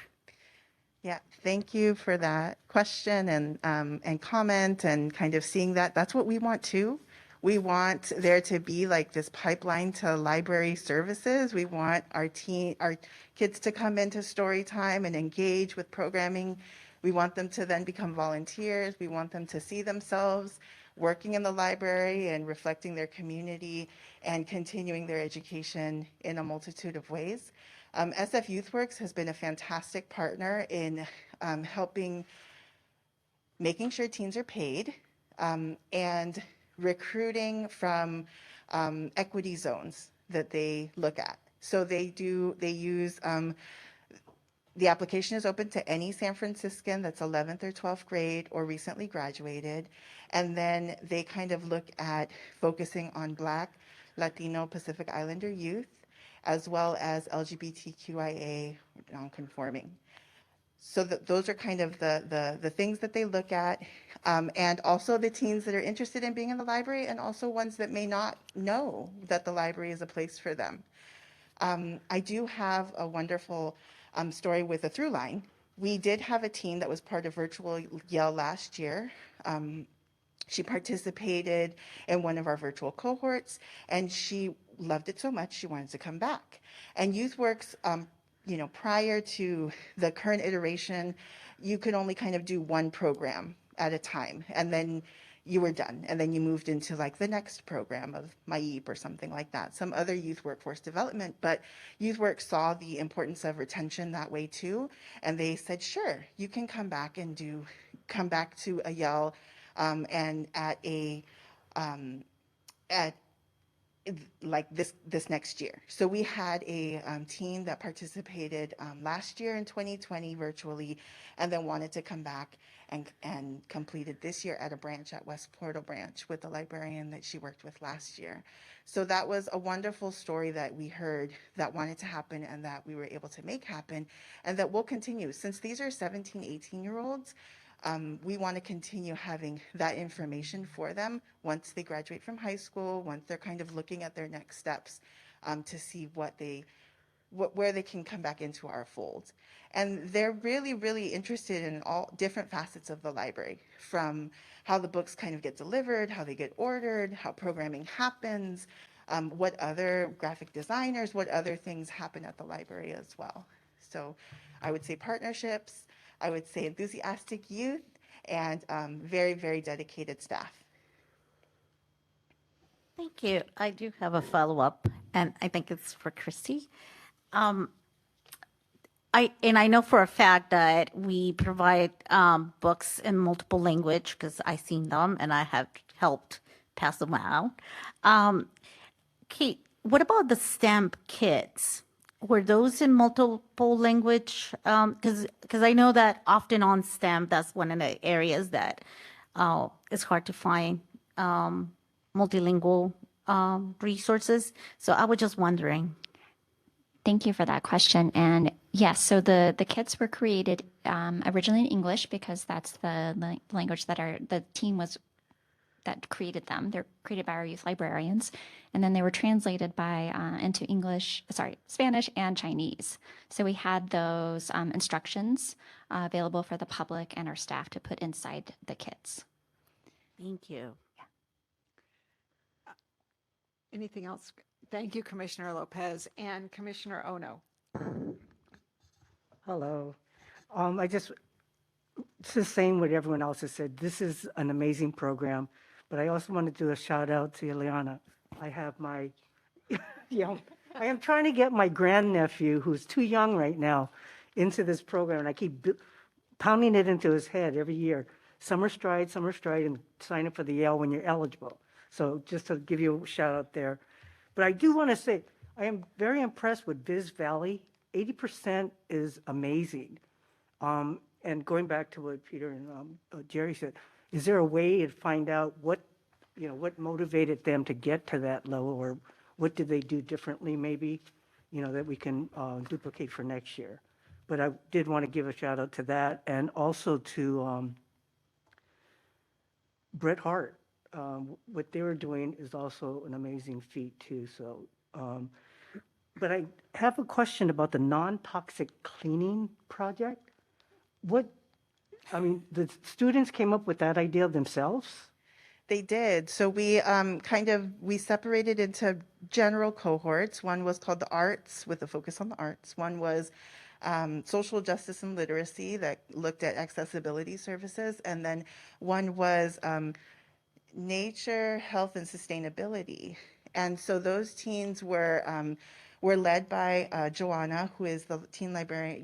Yeah, thank you for that question and comment, and kind of seeing that. That's what we want too. We want there to be like this pipeline to library services. We want our kids to come into story time and engage with programming. We want them to then become volunteers. We want them to see themselves working in the library and reflecting their community and continuing their education in a multitude of ways. SF YouthWorks has been a fantastic partner in helping making sure teens are paid and recruiting from equity zones that they look at. So they use, the application is open to any San Franciscan that's 11th or 12th grade or recently graduated. And then they kind of look at focusing on Black, Latino, Pacific Islander youth, as well as LGBTQIA nonconforming. So those are kind of the things that they look at, and also the teens that are interested in being in the library, and also ones that may not know that the library is a place for them. I do have a wonderful story with a through line. We did have a teen that was part of Virtual Yale last year. She participated in one of our virtual cohorts, and she loved it so much she wanted to come back. And YouthWorks, prior to the current iteration, you could only kind of do one program at a time, and then you were done. And then you moved into like the next program of MyEap or something like that, some other youth workforce development. But YouthWorks saw the importance of retention that way too. And they said, sure, you can come back to a Yale and at like this next year. So we had a team that participated last year in 2020 virtually, and then wanted to come back and completed this year at a branch at West Portal branch with the librarian that she worked with last year. So that was a wonderful story that we heard that wanted to happen and that we were able to make happen, and that will continue. Since these are 17, 18-year-olds, we want to continue having that information for them once they graduate from high school, once they're kind of looking at their next steps, to see where they can come back into our fold. And they're really, really interested in all different facets of the library, from how the books kind of get delivered, how they get ordered, how programming happens, what other graphic designers, what other things happen at the library as well. So I would say partnerships, I would say enthusiastic youth, and very, very dedicated staff. Thank you. I do have a follow-up, and I think it's for Christy. I know for a fact that we provide books in multiple language, because I've seen them and I have helped pass them out. Kate, what about the STEM kits? Were those in multiple language? Because I know that often on STEM, that's one of the areas that it's hard to find multilingual resources. So I was just wondering. Thank you for that question. And Yes, so the kits were created originally in English because that's the language that the team was that created them. They're created by our youth librarians, and then they were translated into Spanish and Chinese. So we had those instructions available for the public and our staff to put inside the kits. Thank you. Anything else? Thank you, Commissioner Lopez and Commissioner Ono. Hello. It's the same what everyone else has said. This is an amazing program, but I also want to do a shout out to Ileana. I have my, I am trying to get my grandnephew, who's too young right now, into this program, and I keep pounding it into his head every year. Summer Stride, and sign up for the Yale when you're eligible. So just to give you a shout out there. But I do want to say, I am very impressed with Viz Valley. 80% is amazing. And going back to what Peter and Jerry said, is there a way to find out what motivated them to get to that level, or what did they do differently maybe, that we can duplicate for next year? But I did want to give a shout out to that, and also to Bret Hart. What they were doing is also an amazing feat too. So, but I have a question about the non-toxic cleaning project. The students came up with that idea themselves? They did. So we we separated into general cohorts. One was called the arts, with a focus on the arts. One was social justice and literacy, that looked at accessibility services. And then one was nature, health, and sustainability. And so those teens were led by Joanna, who is the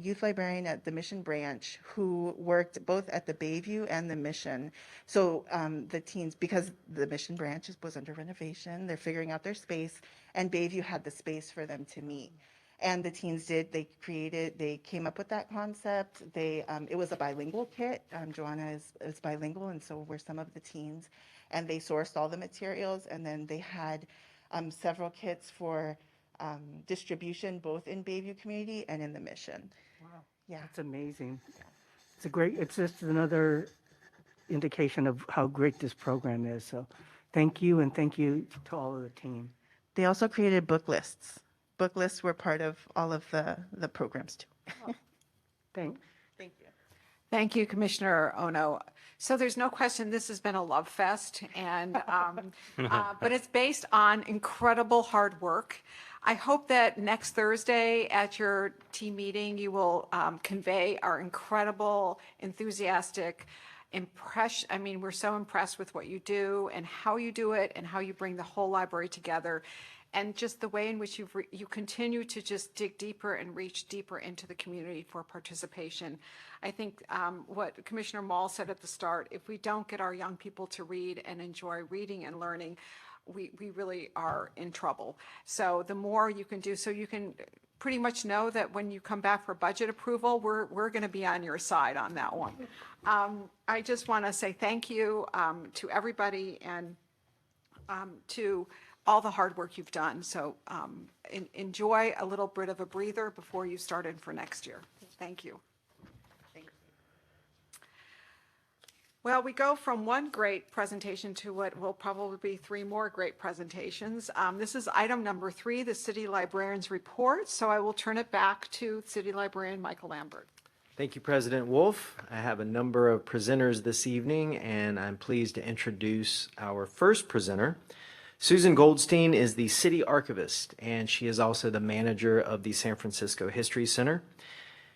youth librarian at the Mission Branch, who worked both at the Bayview and the Mission. So the teens, because the Mission Branch was under renovation, they're figuring out their space, and Bayview had the space for them to meet. And the teens they came up with that concept. It was a bilingual kit. Joanna is bilingual, and so were some of the teens. And they sourced all the materials, and then they had several kits for distribution, both in Bayview community and in the Mission. Wow. Yeah. That's amazing. It's just another indication of how great this program is. So thank you, and thank you to all of the team. They also created book lists. Book lists were part of all of the programs too. Thanks. Thank you. Thank you, Commissioner Ono. So there's no question this has been a love fest, and but it's based on incredible hard work. I hope that next Thursday at your team meeting, you will convey our incredible, enthusiastic impression. I mean, we're so impressed with what you do and how you do it and how you bring the whole library together, and just the way in which you continue to just dig deeper and reach deeper into the community for participation. I think what Commissioner Mall said at the start, if we don't get our young people to read and enjoy reading and learning, we really are in trouble. So the more you can do, so you can pretty much know that when you come back for budget approval, we're going to be on your side on that one. I just want to say thank you to everybody, and to all the hard work you've done. So enjoy a little bit of a breather before you start in for next year. Thank you. Well, we go from one great presentation to what will probably be three more great presentations. This is item number 3, the City Librarian's Report. So I will turn it back to City Librarian Michael Lambert. Thank you, President Wolf. I have a number of presenters this evening, and I'm pleased to introduce our first presenter. Susan Goldstein is the City Archivist, and she is also the manager of the San Francisco History Center.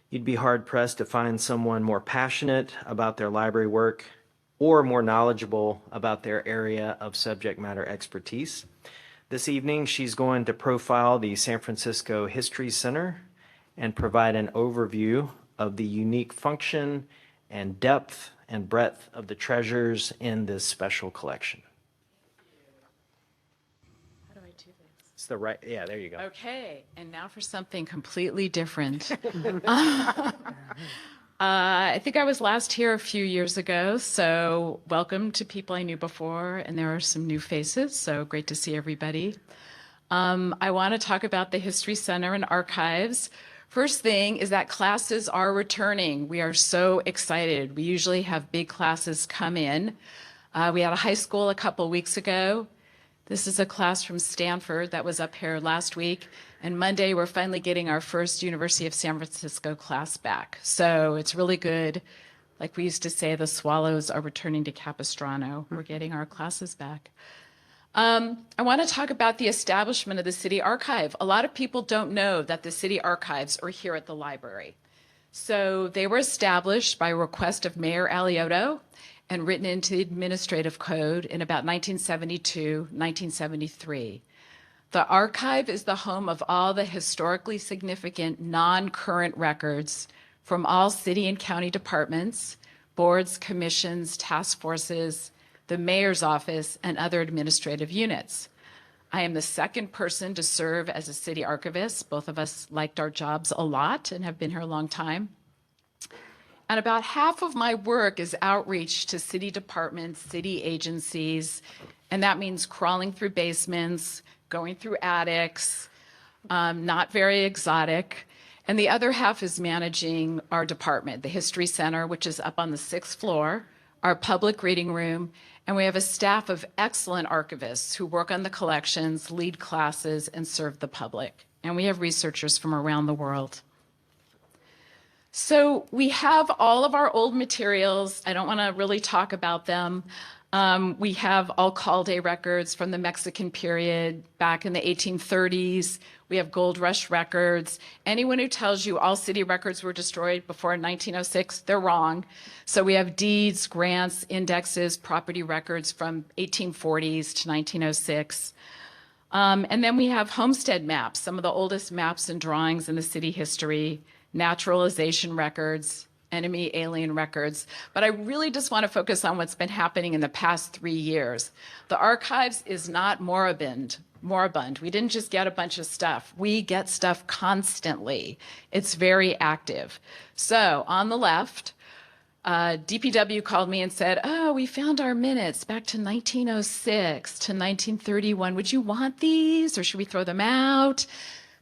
You'd be hard-pressed to find someone more passionate about their library work or more knowledgeable about their area of subject matter expertise. This evening, she's going to profile the San Francisco History Center and provide an overview of the unique function and depth and breadth of the treasures in this special collection. How do I do this? It's the right, yeah, there you go. Okay, and now for something completely different. I think I was last here a few years ago, so welcome to people I knew before, and there are some new faces, so great to see everybody. I want to talk about the History Center and Archives First thing is that classes are returning. We are so excited. We usually have big classes come in. We had a high school a couple weeks ago. This is a class from Stanford that was up here last week. And Monday, we're finally getting our first University of San Francisco class back. So it's really good. Like we used to say, the swallows are returning to Capistrano. We're getting our classes back. I want to talk about the establishment of the City Archive. A lot of people don't know that the City Archives are here at the library. So they were established by request of Mayor Aliotto and written into the administrative code in about 1972, 1973. The archive is the home of all the historically significant non-current records from all city and county departments, boards, commissions, task forces, the mayor's office, and other administrative units. I am the second person to serve as a city archivist. Both of us liked our jobs a lot and have been here a long time. And about half of my work is outreach to city departments, city agencies, and that means crawling through basements, going through attics, not very exotic. And the other half is managing our department, the History Center, which is up on the 6th floor, our public reading room, and we have a staff of excellent archivists who work on the collections, lead classes, and serve the public. And we have researchers from around the world. So we have all of our old materials. I don't want to really talk about them. We have alcalde records from the Mexican period back in the 1830s. We have gold rush records. Anyone who tells you all city records were destroyed before 1906, they're wrong. So we have deeds, grants, indexes, property records from 1840s to 1906. And then we have homestead maps, some of the oldest maps and drawings in the city history, naturalization records, enemy alien records. But I really just want to focus on what's been happening in the past 3 years. The archives is not moribund. We didn't just get a bunch of stuff. We get stuff constantly. It's very active. So on the left, DPW called me and said, oh, we found our minutes back to 1906 to 1931. Would you want these or should we throw them out?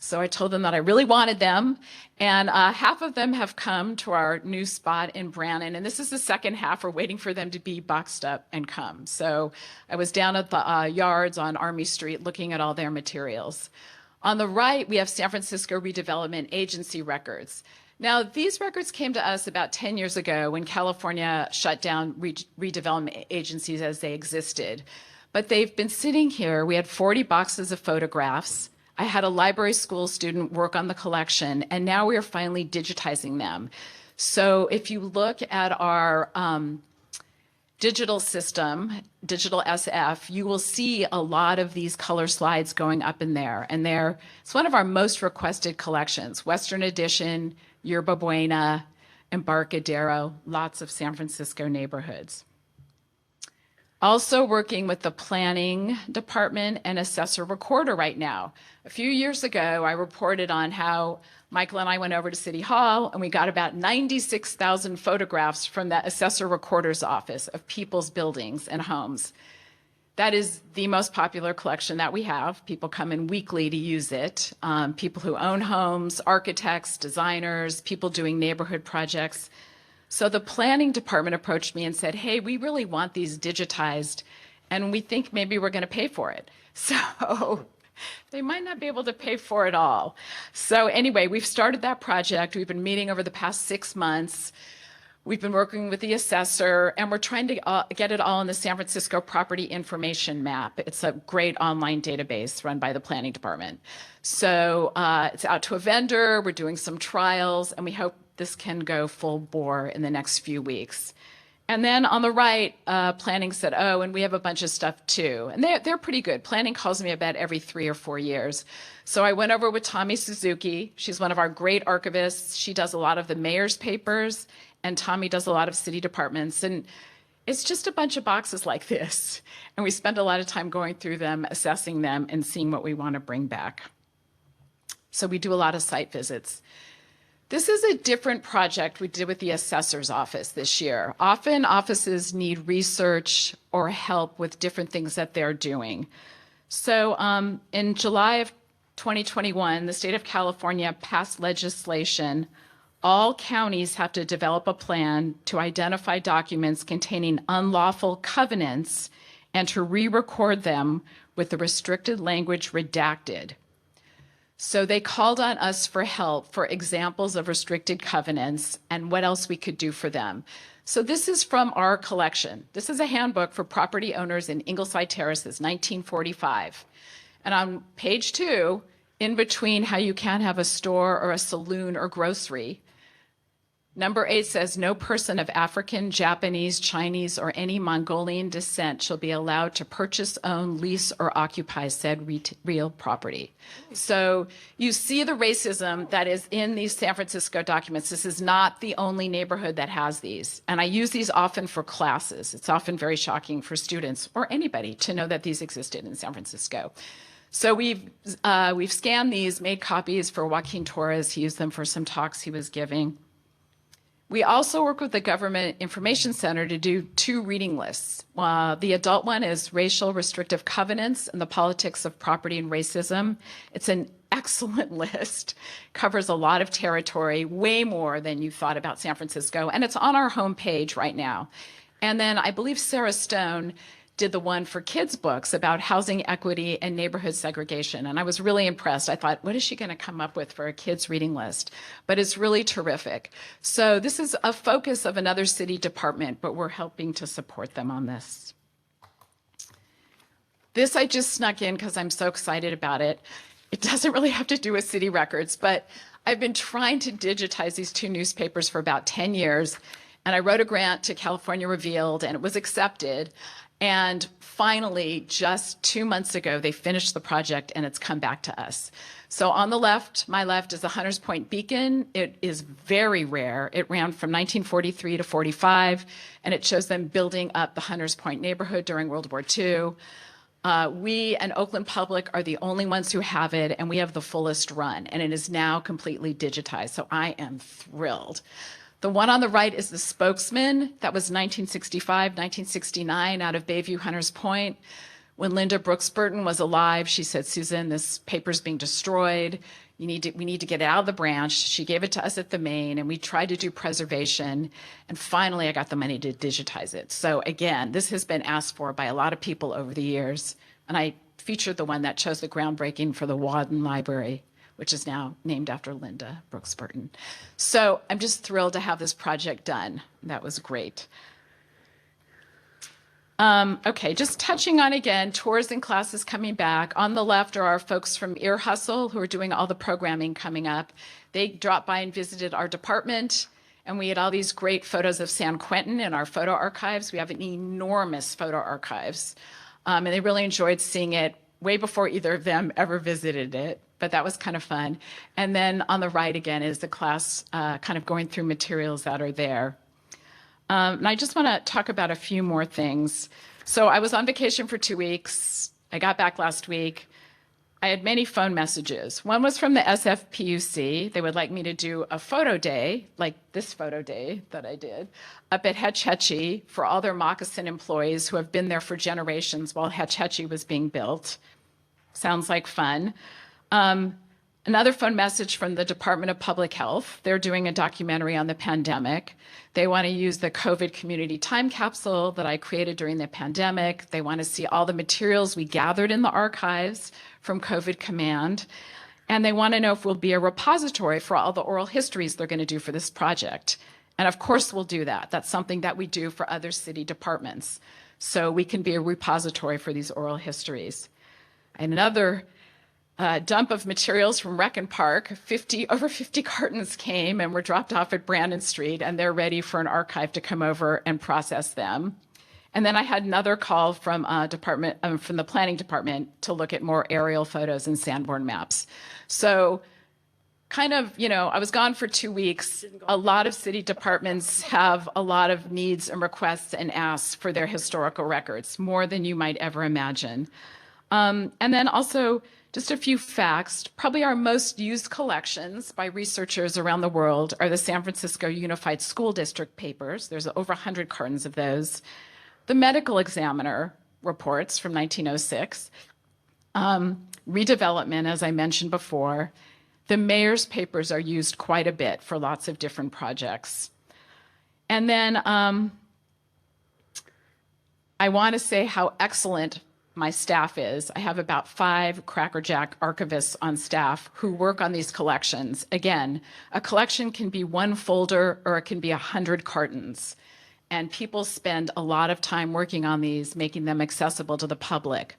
So I told them that I really wanted them, and half of them have come to our new spot in Brannan, and this is the second half. We're waiting for them to be boxed up and come. So I was down at the yards on Army Street looking at all their materials. On the right, we have San Francisco Redevelopment Agency records. Now, these records came to us about 10 years ago when California shut down redevelopment agencies as they existed. But they've been sitting here. We had 40 boxes of photographs. I had a library school student work on the collection, and now we are finally digitizing them. So if you look at our digital system, Digital SF, you will see a lot of these color slides going up in there. And it's one of our most requested collections, Western Edition, Yerba Buena, Embarcadero, lots of San Francisco neighborhoods. Also working with the planning department and assessor recorder right now. A few years ago, I reported on how Michael and I went over to City Hall and we got about 96,000 photographs from the assessor recorder's office of people's buildings and homes. That is the most popular collection that we have. People come in weekly to use it. People who own homes, architects, designers, people doing neighborhood projects. So the planning department approached me and said, hey, we really want these digitized, and we think maybe we're going to pay for it. So they might not be able to pay for it all. So anyway, we've started that project. We've been meeting over the past 6 months. We've been working with the assessor, and we're trying to get it all in the San Francisco Property Information Map. It's a great online database run by the planning department. So it's out to a vendor. We're doing some trials, and we hope this can go full bore in the next few weeks. And then on the right, planning said, oh, and we have a bunch of stuff too. And they're pretty good. Planning calls me about every 3 or 4 years. So I went over with Tommy Suzuki. She's one of our great archivists. She does a lot of the mayor's papers, and Tommy does a lot of city departments. And it's just a bunch of boxes like this. And we spend a lot of time going through them, assessing them, and seeing what we want to bring back. So we do a lot of site visits. This is a different project we did with the assessor's office this year. Often offices need research or help with different things that they're doing. So in July of 2021, the state of California passed legislation. All counties have to develop a plan to identify documents containing unlawful covenants and to re-record them with the restricted language redacted. So they called on us for help for examples of restricted covenants and what else we could do for them. So this is from our collection. This is a handbook for property owners in Ingleside Terraces, 1945. And on page 2, in between how you can't have a store or a saloon or grocery, number 8 says, no person of African, Japanese, Chinese, or any Mongolian descent shall be allowed to purchase, own, lease, or occupy said real property. So you see the racism that is in these San Francisco documents. This is not the only neighborhood that has these. And I use these often for classes. It's often very shocking for students or anybody to know that these existed in San Francisco. So we've scanned these, made copies for Joaquin Torres. He used them for some talks he was giving. We also work with the Government Information Center to do 2 reading lists. The adult one is Racial Restrictive Covenants and the Politics of Property and Racism. It's an excellent list, covers a lot of territory, way more than you thought about San Francisco, and it's on our homepage right now. And then I believe Sarah Stone did the one for kids' books about housing equity and neighborhood segregation. And I was really impressed. I thought, what is she going to come up with for a kids' reading list? But it's really terrific. So this is a focus of another city department, but we're helping to support them on this. This I just snuck in because I'm so excited about it. It doesn't really have to do with city records, but I've been trying to digitize these 2 newspapers for about 10 years. And I wrote a grant to California Revealed, and it was accepted. And finally, just 2 months ago, they finished the project and it's come back to us. So on the left, my left, is the Hunters Point Beacon. It is very rare. It ran from 1943 to 45, and it shows them building up the Hunters Point neighborhood during World War II. We and Oakland Public are the only ones who have it, and we have the fullest run, and it is now completely digitized. So I am thrilled. The one on the right is the Spokesman. That was 1965, 1969 out of Bayview Hunters Point. When Linda Brooks Burton was alive, she said, Susan, this paper's being destroyed. We need to get it out of the branch. She gave it to us at the Main, and we tried to do preservation. And finally, I got the money to digitize it. So again, this has been asked for by a lot of people over the years. And I featured the one that chose the groundbreaking for the Wadden Library, which is now named after Linda Brooks Burton. So I'm just thrilled to have this project done. That was great. Okay, just touching on again, tours and classes coming back. On the left are our folks from Ear Hustle who are doing all the programming coming up. They dropped by and visited our department, and we had all these great photos of San Quentin in our photo archives. We have an enormous photo archives, and they really enjoyed seeing it way before either of them ever visited it. But that was kind of fun. And then on the right again is the class kind of going through materials that are there. And I just want to talk about a few more things. So I was on vacation for 2 weeks. I got back last week. I had many phone messages. One was from the SFPUC. They would like me to do a photo day, like this photo day that I did, up at Hetch Hetchy for all their moccasin employees who have been there for generations while Hetch Hetchy was being built. Sounds like fun. Another phone message from the Department of Public Health. They're doing a documentary on the pandemic. They want to use the COVID community time capsule that I created during the pandemic. They want to see all the materials we gathered in the archives from COVID Command. And they want to know if we'll be a repository for all the oral histories they're going to do for this project. And of course we'll do that. That's something that we do for other city departments. So we can be a repository for these oral histories. Another dump of materials from Rec and Park. Over 50 cartons came and were dropped off at Brandon Street, and they're ready for an archive to come over and process them. And then I had another call from from the planning department to look at more aerial photos and Sanborn maps. So kind of, I was gone for 2 weeks. A lot of city departments have a lot of needs and requests and asks for their historical records, more than you might ever imagine. And then also, just a few facts. Probably our most used collections by researchers around the world are the San Francisco Unified School District papers. There's over 100 cartons of those. The Medical Examiner reports from 1906. redevelopment, as I mentioned before. The mayor's papers are used quite a bit for lots of different projects. And then I want to say how excellent my staff is. I have about 5 Cracker Jack archivists on staff who work on these collections. Again, a collection can be 1 folder or it can be 100 cartons. And people spend a lot of time working on these, making them accessible to the public.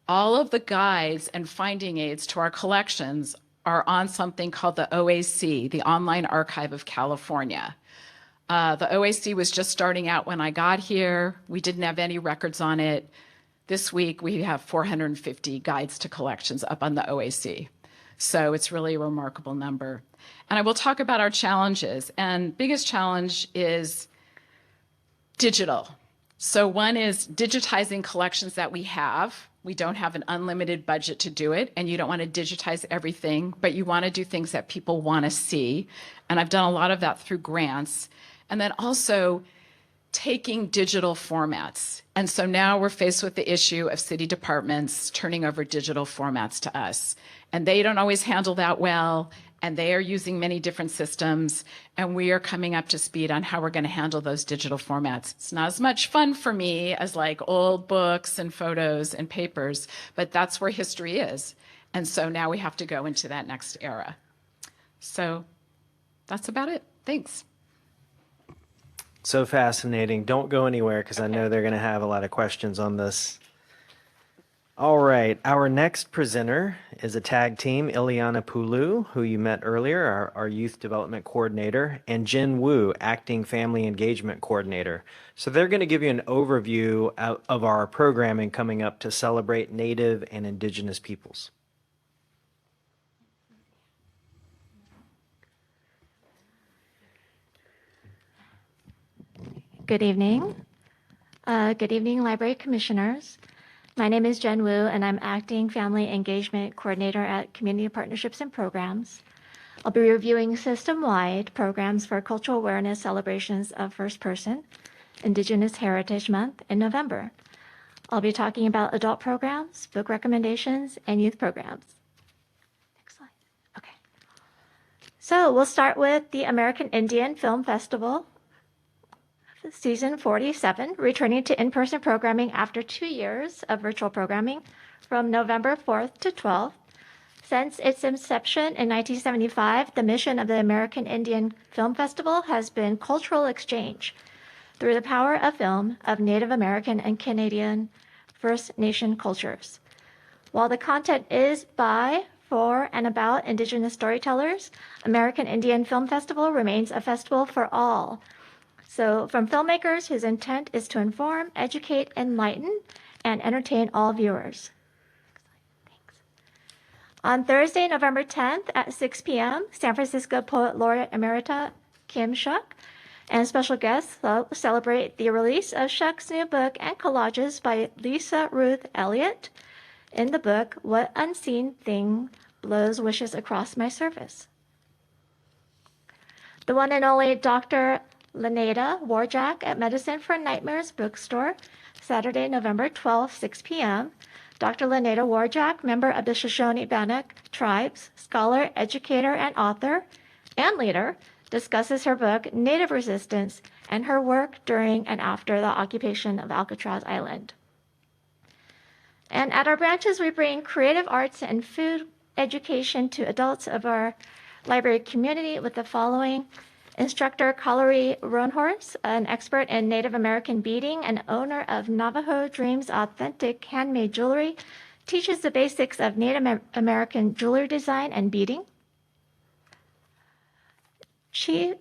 All of the guides and finding aids to our collections are on something called the OAC, the Online Archive of California. The OAC was just starting out when I got here. We didn't have any records on it. This week, we have 450 guides to collections up on the OAC. So it's really a remarkable number. And I will talk about our challenges. And biggest challenge is digital. So one is digitizing collections that we have. We don't have an unlimited budget to do it, and you don't want to digitize everything, but you want to do things that people want to see. And I've done a lot of that through grants. And then also taking digital formats. And so now we're faced with the issue of city departments turning over digital formats to us. And they don't always handle that well, and they are using many different systems, and we are coming up to speed on how we're going to handle those digital formats. It's not as much fun for me as like old books and photos and papers, but that's where history is. And so now we have to go into that next era. So that's about it. Thanks. So fascinating. Don't go anywhere because I know they're going to have a lot of questions on this. All right. Our next presenter is a tag team, Ileana Pulu, who you met earlier, our Youth Development Coordinator, and Jin Wu, Acting Family Engagement Coordinator. So they're going to give you an overview of our programming coming up to celebrate Native and Indigenous peoples. Good evening. Good evening, Library Commissioners. My name is Jen Wu, and I'm Acting Family Engagement Coordinator at Community Partnerships and Programs. I'll be reviewing system-wide programs for cultural awareness celebrations of First Person, Indigenous Heritage Month in November. I'll be talking about adult programs, book recommendations, and youth programs. Next slide. Okay. So we'll start with the American Indian Film Festival, Season 47, returning to in-person programming after 2 years of virtual programming from November 4th to 12th. Since its inception in 1975, the mission of the American Indian Film Festival has been cultural exchange through the power of film of Native American and Canadian First Nation cultures. While the content is by, for, and about Indigenous storytellers, American Indian Film Festival remains a festival for all. So from filmmakers whose intent is to inform, educate, enlighten, and entertain all viewers. Thanks. On Thursday, November 10th at 6 p.m., San Francisco Poet Laureate Emerita Kim Shuck and special guests celebrate the release of Shuck's new book and collages by Lisa Ruth Elliott in the book, What Unseen Thing Blows Wishes Across My Surface. The one and only Dr. Leneda Warjack at Medicine for Nightmares Bookstore, Saturday, November 12th, 6 p.m. Dr. Leneda Warjack, member of the Shoshone-Bannock tribes, scholar, educator, and author, and leader, discusses her book, Native Resistance, and her work during and after the occupation of Alcatraz Island. And at our branches, we bring creative arts and food education to adults of our library community with the following. Instructor Kalari Roanhorse, an expert in Native American beading and owner of Navajo Dreams Authentic Handmade Jewelry, teaches the basics of Native American jewelry design and beading. Chef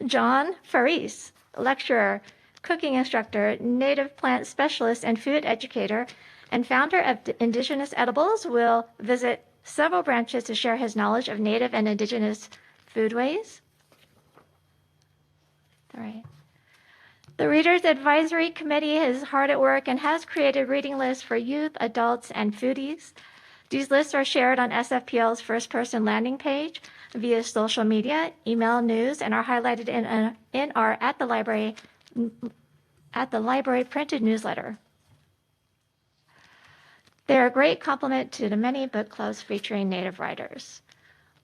John Faris, lecturer, cooking instructor, native plant specialist, and food educator, and founder of Indigenous Edibles, will visit several branches to share his knowledge of Native and Indigenous foodways. All right. The Readers Advisory Committee is hard at work and has created reading lists for youth, adults, and foodies. These lists are shared on SFPL's first-person landing page via social media, email, news, and are highlighted in our at the library printed newsletter. They are a great complement to the many book clubs featuring Native writers.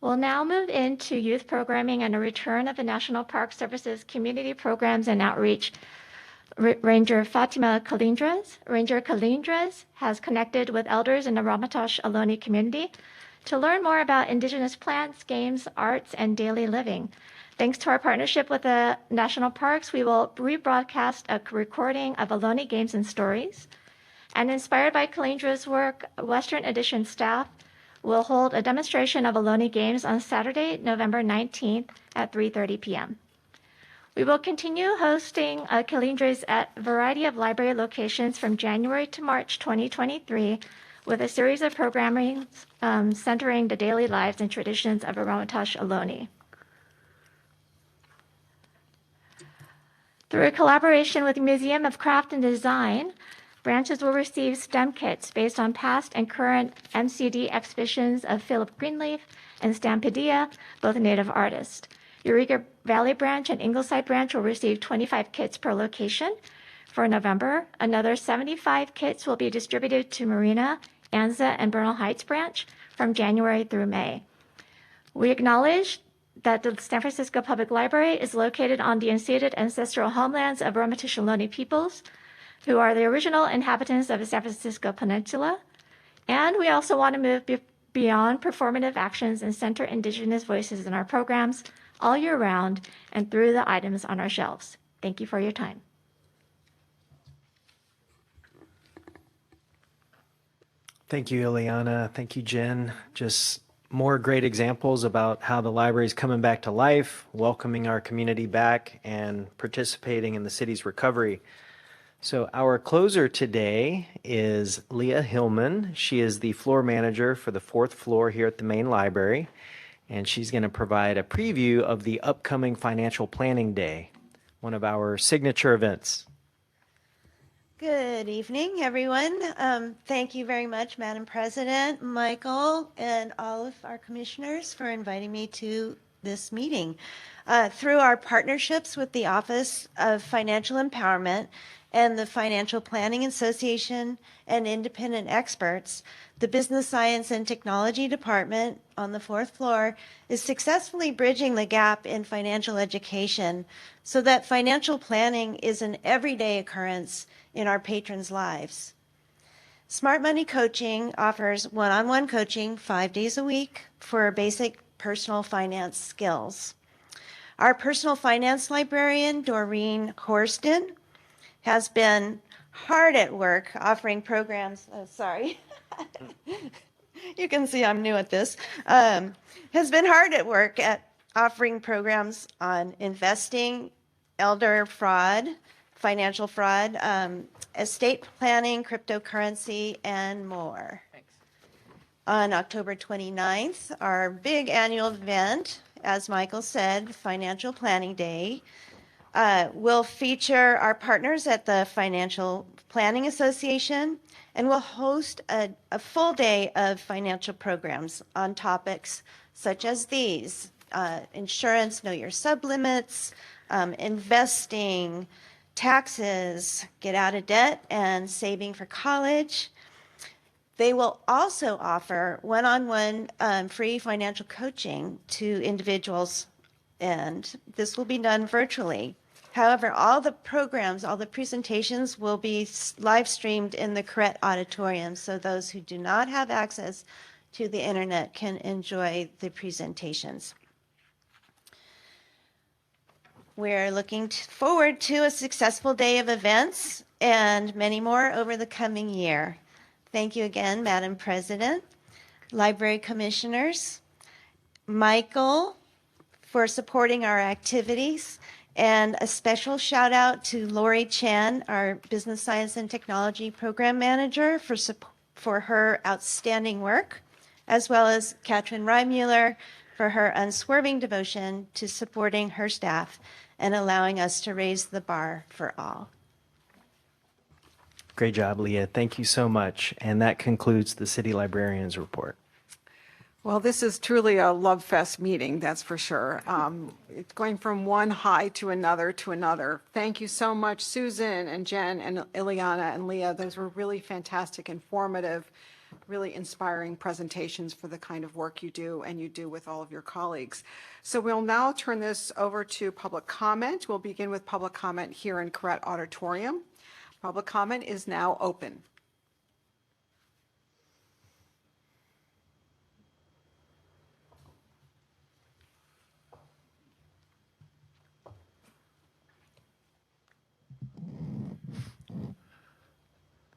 We'll now move into youth programming and a return of the National Park Service's community programs and outreach. Ranger Fatima Kalindras. Ranger Kalindras has connected with elders in the Ramatosh Ohlone community to learn more about indigenous plants, games, arts, and daily living. Thanks to our partnership with the National Parks, we will rebroadcast a recording of Ohlone games and stories. And inspired by Kalindra's work, Western Edition staff will hold a demonstration of Ohlone games on Saturday, November 19th at 3:30 p.m. We will continue hosting Kalindra's at a variety of library locations from January to March 2023 with a series of programming centering the daily lives and traditions of Ramatosh Ohlone. Through a collaboration with the Museum of Craft and Design, branches will receive STEM kits based on past and current MCD exhibitions of Philip Greenleaf and Stan Padilla, both native artists. Eureka Valley Branch and Ingleside Branch will receive 25 kits per location. For November, another 75 kits will be distributed to Marina, Anza, and Bernal Heights Branch from January through May. We acknowledge that the San Francisco Public Library is located on the unceded ancestral homelands of Ramatosh Ohlone peoples, who are the original inhabitants of the San Francisco Peninsula. And we also want to move beyond performative actions and center Indigenous voices in our programs all year round and through the items on our shelves. Thank you for your time. Thank you, Ileana. Thank you, Jen. Just more great examples about how the library is coming back to life, welcoming our community back, and participating in the city's recovery. So our closer today is Leah Hillman. She is the floor manager for the 4th floor here at the main library, and she's going to provide a preview of the upcoming Financial Planning Day, one of our signature events. Good evening, everyone. Thank you very much, Madam President, Michael, and all of our commissioners for inviting me to this meeting. Through our partnerships with the Office of Financial Empowerment and the Financial Planning Association and independent experts, the Business Science and Technology Department on the 4th floor is successfully bridging the gap in financial education so that financial planning is an everyday occurrence in our patrons' lives. Smart Money Coaching offers one-on-one coaching 5 days a week for basic personal finance skills. Our personal finance librarian, Doreen Horston, has been hard at work offering programs. Oh, sorry. You can see I'm new at this. Has been hard at work at offering programs on investing, elder fraud, financial fraud, estate planning, cryptocurrency, and more. Thanks. On October 29th, our big annual event, as Michael said, Financial Planning Day, will feature our partners at the Financial Planning Association, and we'll host a full day of financial programs on topics such as these: insurance, know your sublimits, investing, taxes, get out of debt, and saving for college. They will also offer one-on-one free financial coaching to individuals, and this will be done virtually. However, all the programs, all the presentations will be live streamed in the Correct Auditorium, so those who do not have access to the internet can enjoy the presentations. We're looking forward to a successful day of events and many more over the coming year. Thank you again, Madam President, Library Commissioners, Michael, for supporting our activities, and a special shout out to Lori Chan, our Business Science and Technology Program Manager, for her outstanding work, as well as Katrin Reimuller for her unswerving devotion to supporting her staff and allowing us to raise the bar for all. Great job, Leah. Thank you so much. And that concludes the City Librarian's report. Well, this is truly a love fest meeting, that's for sure. It's going from one high to another to another. Thank you so much, Susan and Jen and Ileana and Leah. Those were really fantastic, informative really inspiring presentations for the kind of work you do and you do with all of your colleagues. So we'll now turn this over to public comment. We'll begin with public comment here in Corrett Auditorium. Public comment is now open.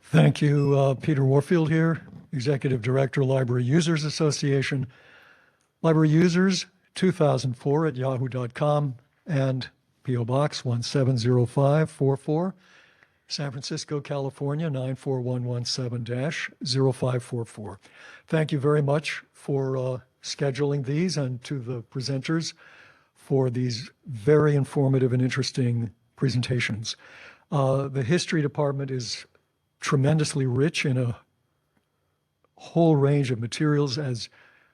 Thank you. Peter Warfield here, Executive Director, Library Users Association. Library Users, 2004 at yahoo.com and P.O. Box 170544, San Francisco, California, 94117-0544. Thank you very much for scheduling these and to the presenters for these very informative and interesting presentations. The History Department is tremendously rich in a whole range of materials, as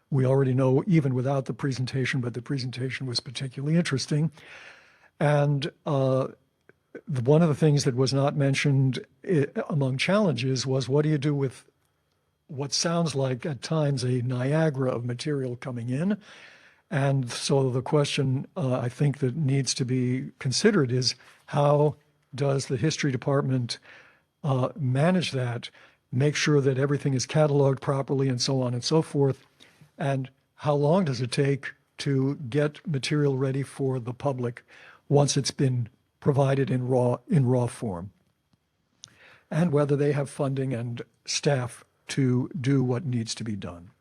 we already know, even without the presentation, but the presentation was particularly interesting. And one of the things that was not mentioned among challenges was, what do you do with what sounds like at times a Niagara of material coming in? And so the question I think that needs to be considered is, how does the History Department manage that, make sure that everything is cataloged properly and so on and so forth? And how long does it take to get material ready for the public once it's been provided in raw form? And whether they have funding and staff to do what needs to be done.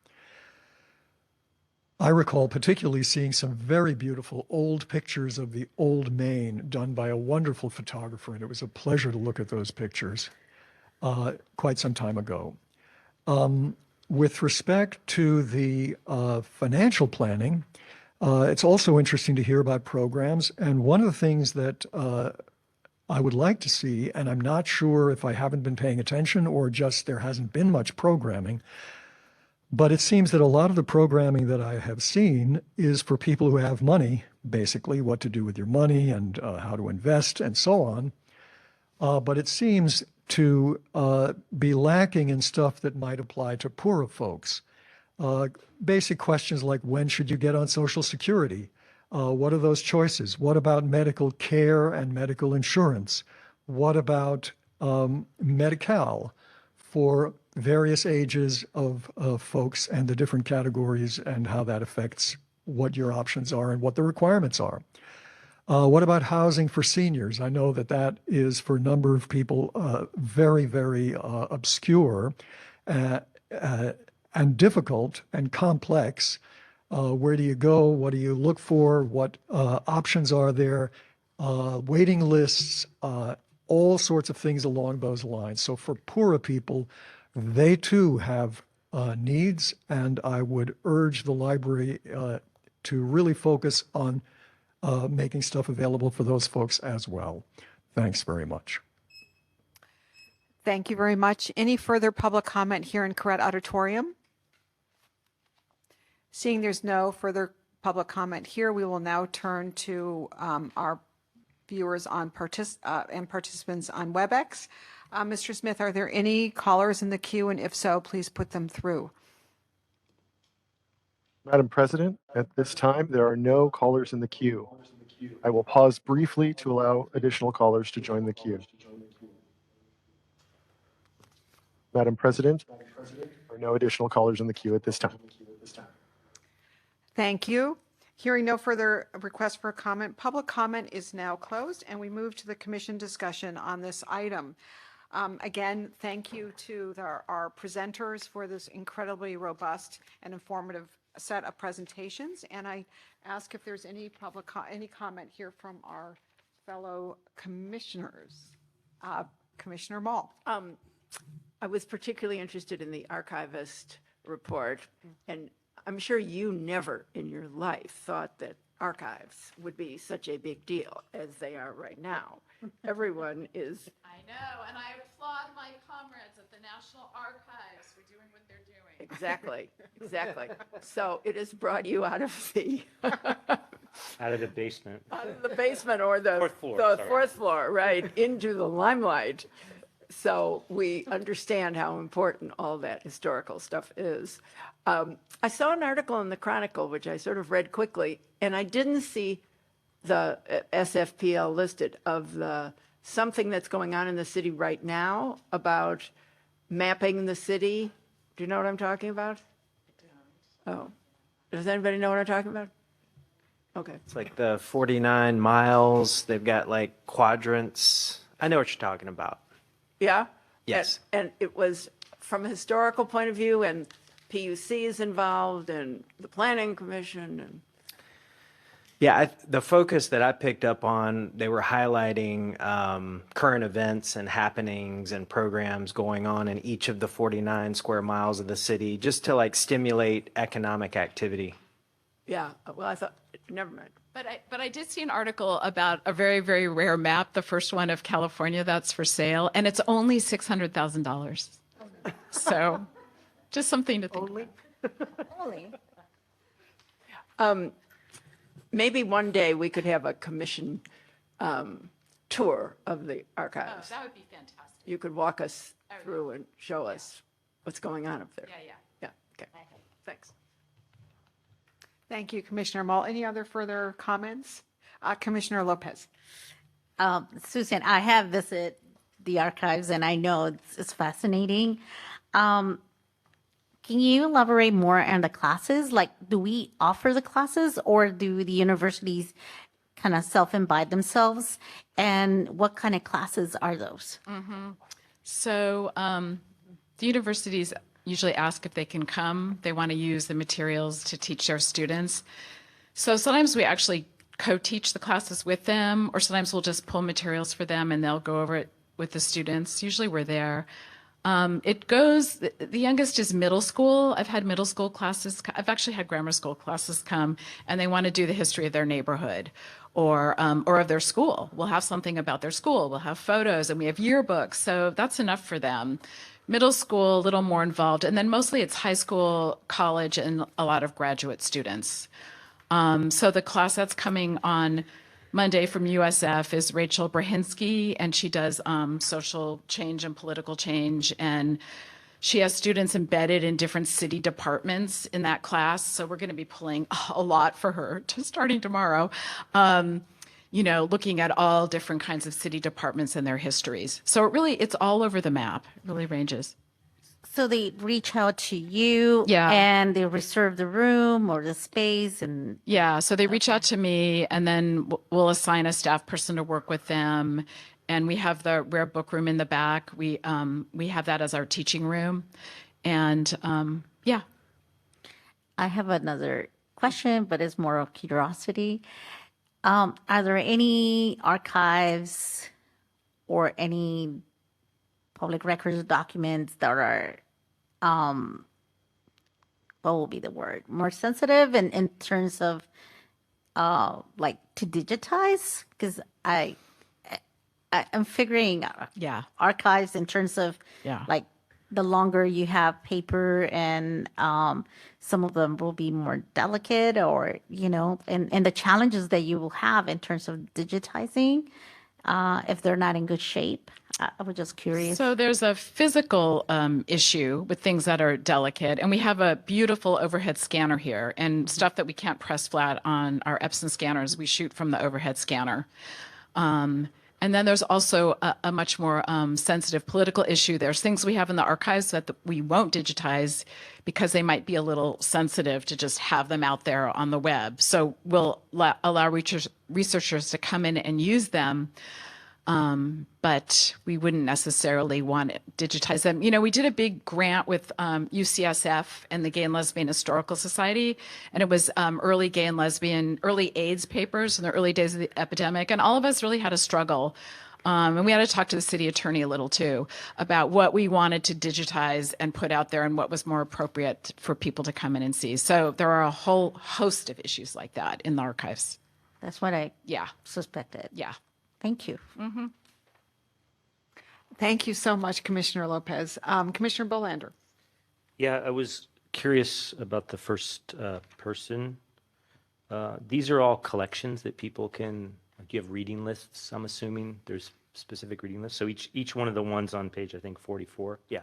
I recall particularly seeing some very beautiful old pictures of the old Maine done by a wonderful photographer, and it was a pleasure to look at those pictures quite some time ago. With respect to the financial planning, it's also interesting to hear about programs, and one of the things that I would like to see, and I'm not sure if I haven't been paying attention or just there hasn't been much programming, but it seems that a lot of the programming that I have seen is for people who have money, basically what to do with your money and how to invest and so on. But it seems to be lacking in stuff that might apply to poorer folks. Basic questions like, when should you get on Social Security? What are those choices? What about medical care and medical insurance? What about Medi-Cal for various ages of folks and the different categories, and how that affects what your options are and what the requirements are? What about housing for seniors? I know that that is, for a number of people, very, very obscure and difficult and complex. Where do you go? What do you look for? What options are there? Waiting lists, all sorts of things along those lines. So for poorer people, they too have needs, and I would urge the library to really focus on making stuff available for those folks as well. Thanks very much. Thank you very much. Any further public comment here in Corrett Auditorium? Seeing there's no further public comment here, we will now turn to our viewers on and participants on WebEx. Mr. Smith, are there any callers in the queue? And if so, please put them through. Madam President, at this time, there are no callers in the queue. I will pause briefly to allow additional callers to join the queue. Madam President, there are no additional callers in the queue at this time. Thank you. Hearing no further requests for comment, public comment is now closed, and we move to the commission discussion on this item. Again, thank you to our presenters for this incredibly robust and informative set of presentations. And I ask if there's any any comment here from our fellow commissioners. Commissioner Mall. I was particularly interested in the archivist report, and I'm sure you never in your life thought that archives would be such a big deal as they are right now. Everyone is. I know, and I applaud my comrades at the National Archives for doing what they're doing. Exactly, exactly. So it has brought you out of the Out of the basement. out of the basement or the Fourth floor, the sorry. fourth floor, right, into the limelight. So we understand how important all that historical stuff is. I saw an article in the Chronicle, which I sort of read quickly, and I didn't see the SFPL listed of the something that's going on in the city right now about mapping the city. Do you know what I'm talking about? Oh, does anybody know what I'm talking about? Okay. It's like the 49 miles. They've got like quadrants. I know what you're talking about. Yeah? Yes. And it was from a historical point of view, and PUC is involved, and the Planning Commission, and Yeah, the focus that I picked up on, they were highlighting current events and happenings and programs going on in each of the 49 square miles of the city, just to like stimulate economic activity. yeah, well, I thought, never mind. But I did see an article about a very, very rare map, the first one of California that's for sale, and it's only $600,000. So just something to think Only? Maybe one day we could have a commission tour of the archives. that would be fantastic. You could walk us through and show us what's going on up there. Yeah. Yeah, okay, thanks. Thank you, Commissioner Mull. Any other further comments? Commissioner Lopez. Susan, I have visited the archives and I know it's fascinating. Can you elaborate more on the classes? Like, do we offer the classes or do the universities kind of self-invite themselves? And what kind of classes are those? So the universities usually ask if they can come. They want to use the materials to teach their students. So sometimes we actually co-teach the classes with them, or sometimes we'll just pull materials for them and they'll go over it with the students. Usually we're there. It goes, the youngest is middle school. I've had middle school classes. I've actually had grammar school classes come and they want to do the history of their neighborhood or of their school. We'll have something about their school. We'll have photos and we have yearbooks. So that's enough for them. Middle school, a little more involved. And then mostly it's high school, college, and a lot of graduate students. So the class that's coming on Monday from USF is Rachel Brahinsky, and she does social change and political change. And she has students embedded in different city departments in that class. So we're going to be pulling a lot for her starting tomorrow, looking at all different kinds of city departments and their histories. So it's all over the map. It really ranges. So they reach out to you and they reserve the room or the space and so they reach out to me and then we'll assign a staff person to work with them. And we have the rare book room in the back. We have that as our teaching room. And I have another question, but it's more of curiosity. Are there any archives or any public records documents that are, what will be the word, more sensitive in terms of like to digitize? Because I'm figuring archives in terms of like the longer you have paper and some of them will be more delicate or, and the challenges that you will have in terms of digitizing if they're not in good shape. I was just curious. So there's a physical issue with things that are delicate, and we have a beautiful overhead scanner here, and stuff that we can't press flat on our Epson scanners, we shoot from the overhead scanner. And then there's also a much more sensitive political issue. There's things we have in the archives that we won't digitize because they might be a little sensitive to just have them out there on the web. So we'll allow researchers to come in and use them. But we wouldn't necessarily want to digitize them. We did a big grant with UCSF and the Gay and Lesbian Historical Society, and it was early gay and lesbian, early AIDS papers in the early days of the epidemic, and all of us really had a struggle. And we had to talk to the city attorney a little too about what we wanted to digitize and put out there and what was more appropriate for people to come in and see. So there are a whole host of issues like that in the archives. That's what I suspected. Yeah. Thank you. Mm-hmm. Thank you so much, Commissioner Lopez. Commissioner Bolander. Yeah, I was curious about the first person. These are all collections that people can, like you have reading lists, I'm assuming. There's specific reading lists. So each one of the ones on page, I think, 44. Yeah.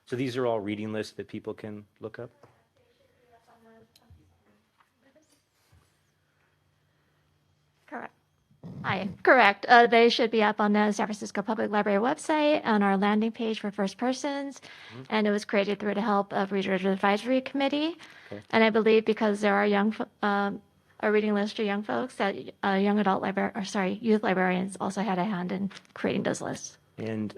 So these are all reading lists that people can look up. Correct. Hi, correct. They should be up on the San Francisco Public Library website on our landing page for first persons. And it was created through the help of Readers Advisory Committee. Okay. And I believe because there are a reading list for young folks that young adult youth librarians also had a hand in creating those lists. And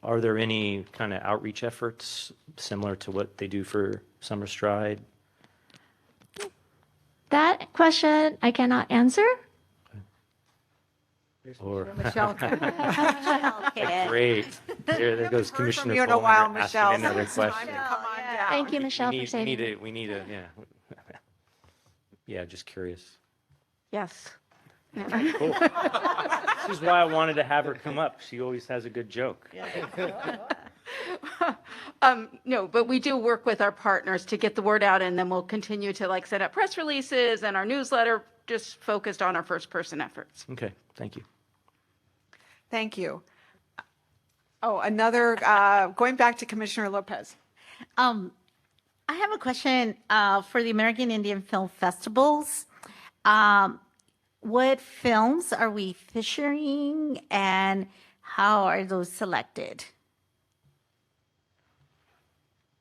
are there any kind of outreach efforts similar to what they do for Summer Stride? That question I cannot answer. Or Michelle. great. There goes From Commissioner you in a while, Bowman Michelle. asking another so it's time question. to come on down. Thank you, Michelle, for saving me. We need a, yeah. Yeah, just curious. Yes. Cool. This is why I wanted to have her come up. She always has a good joke. No, but we do work with our partners to get the word out, and then we'll continue to like set up press releases and our newsletter just focused on our first person efforts. Okay, thank you. Thank you. Oh, another, going back to Commissioner Lopez. I have a question for the American Indian Film Festivals. What films are we featuring and how are those selected?